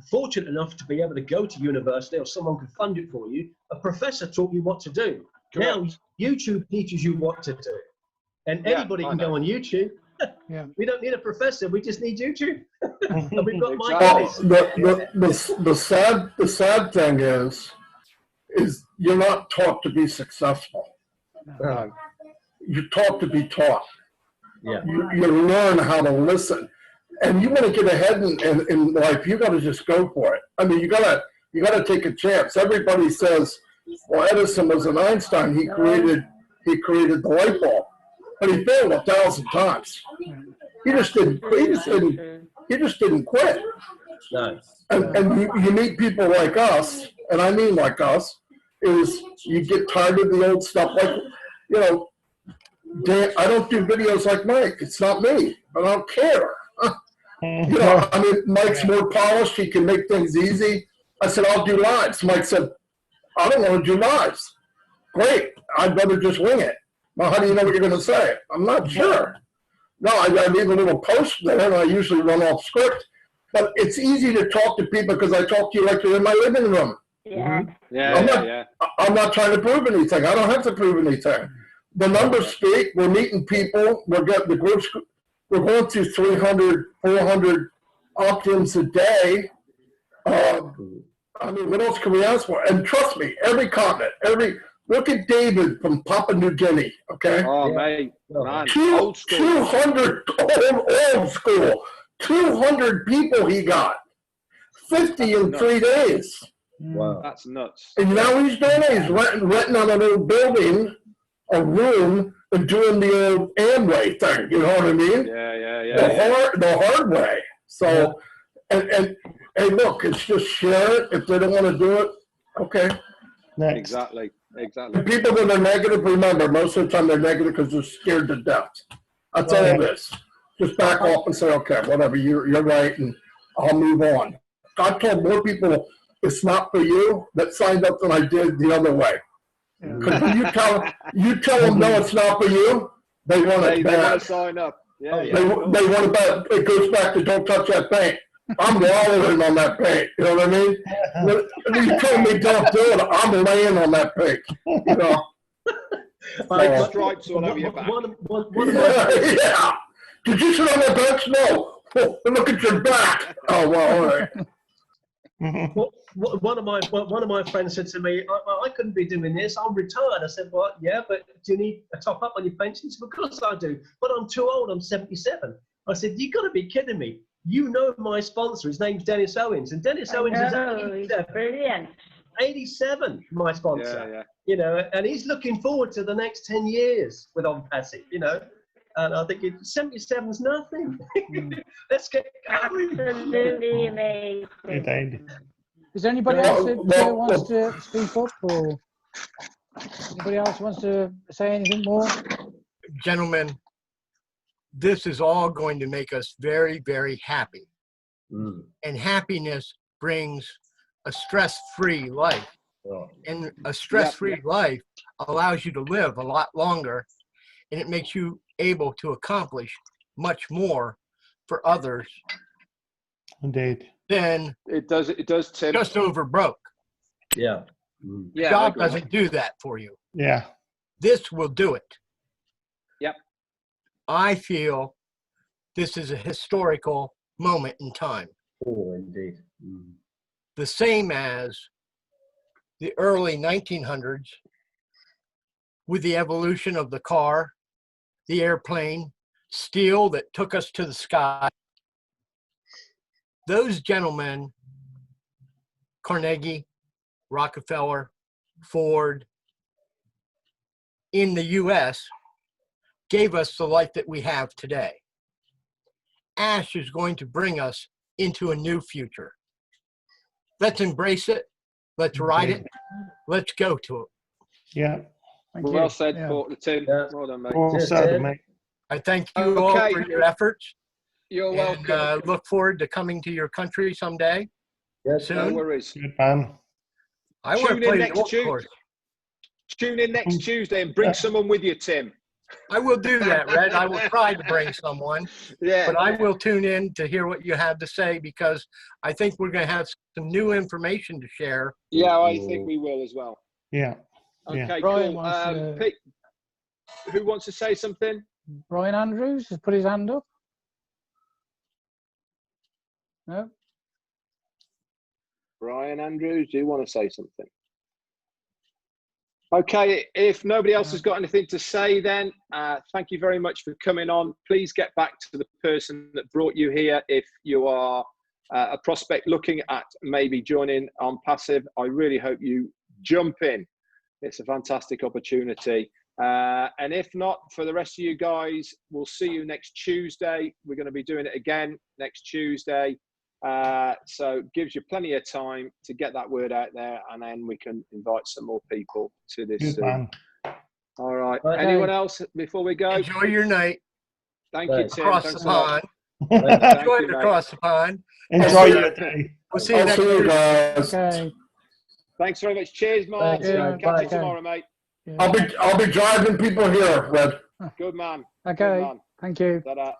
fortunate enough to be able to go to university or someone could fund it for you, a professor taught you what to do. Correct. Now YouTube teaches you what to do, and anybody can go on YouTube. We don't need a professor, we just need YouTube. And we've got the sad thing is you're not taught to be successful. You're taught to be taught. You learn how to listen. And you want to get ahead in life, you got to just go for it. I mean, you got to take a chance. Everybody says, well, Edison was an Einstein. He created the light bulb, but he failed 1,000 times. He just didn't quit. No. And you meet people like us, and I mean like us, is you get tired of the old stuff. Like, Dan, I don't do videos like Mike. It's not me, but I don't care. Mike's more polished. He can make things easy. I said, I'll do lives. Mike said, I don't want to do lives. Great. I'd rather just wing it. Well, how do you know what you're going to say? I'm not sure. No, I leave a little post there, and I usually run off script. But it's easy to talk to people because I talk to you like you're in my living room. I'm not trying to prove anything. I don't have to prove anything. The numbers speak. We're meeting people. We're getting the groups. We're going through 300, 400 opt-ins a day. What else can we ask for? And trust me, every continent, look at David from Papua New Guinea, okay? Oh, mate. Man, 200, old school. 200 people he got. 50 in 3 days. Wow. That's nuts. And now he's doing it. He's renting on an old building, a room, and doing the old Amway thing. You know what I mean? Yeah. The hard way. So, and hey, look, it's just share it. If they don't want to do it, okay. Next. Exactly. The Exactly. people that are negative, remember, most of the time they're negative because they're scared to death. That's all it is. Just back off and say, okay, whatever, you're right, and I'll move on. I told more people it's not for you that signed up than I did the other way. Because when you tell them no, it's not for you, they want They it want bad. to sign up. Yeah, They yeah. want it bad. It goes back to don't touch that paint. I'm wallowing on that paint. You know what I mean? When you tell me don't do it, I'm laying on that paint. You know? Like stripes all over your back. One of my Yeah. Did you sit on that bench? No. Oh, look at your back. Oh, well, all right. one of my friends said to me, I couldn't be doing this. I'm retired. I said, well, yeah, but do you need a top up on your pension? He said, of course I do, but I'm too old. I'm 77. I said, you got to be kidding me. You know my sponsor. His name's Dennis Owens, and Dennis Owens is Oh, he's 87. brilliant. 87, my sponsor. Yeah, yeah. You know, and he's looking forward to the next 10 years with Onpassive, you know. And I think 77 is nothing. Let's get going. Absolutely amazing. It ain't. Is there anybody else that wants to speak up, or anybody else wants to say anything more? Gentlemen, this is all going to make us very, very happy. And happiness brings a stress-free life. And a stress-free life allows you to live a lot longer, and it makes you able to accomplish much more for others Indeed. than It does, Tim. just over broke. Yeah. Yeah, I Job agree. doesn't do that for you. Yeah. This will do it. Yep. I feel this is a historical moment in time. Oh, indeed. The same as the early 1900s with the evolution of the car, the airplane, steel that took us to the sky. Those gentlemen, Carnegie, Rockefeller, Ford, in the US, gave us the life that we have today. Ash is going to bring us into a new future. Let's embrace it. Let's ride it. Let's go to it. Yeah. Thank Well you. said, Yeah. Tim. Yeah. Well done, mate. Well Cheers, said, Ted. mate. I thank you all Okay. for your efforts. You're And welcome. look forward to coming to your country someday Yes, No soon. worries. Good man. I want Tune to in play the next golf Tuesday. course. Tune in next Tuesday and bring someone with you, Tim. I will do that, Red. I will try to bring someone, Yeah. but I will tune in to hear what you have to say, because I think we're going to have some new information to share. Yeah, I think we will as well. Yeah. Yeah. Okay, Brian cool. wants to- Pete, who wants to say something? Brian Andrews has put his hand up. No? Brian Andrews, do you want to say something? Okay, if nobody else has got anything to say, then thank you very much for coming on. Please get back to the person that brought you here if you are a prospect looking at maybe joining Onpassive. I really hope you jump in. It's a fantastic opportunity. And if not, for the rest of you guys, we'll see you next Tuesday. We're going to be doing it again next Tuesday. So it gives you plenty of time to get that word out there, and then we can invite some more people to this. Good man. All right. Okay. Anyone else before we go? Enjoy your night Thank you, Thanks. Tim. across Thanks the a lot. pond. Thank Enjoy you, it mate. across the pond. Enjoy your day. We'll see you I'll next see you week. guys. Okay. Thanks very much. Cheers, Mark. Thanks, guys. Catch you Bye. tomorrow, mate. Yeah. I'll be driving people here, Red. Good man. Okay. Good man. Thank you. Ta-da.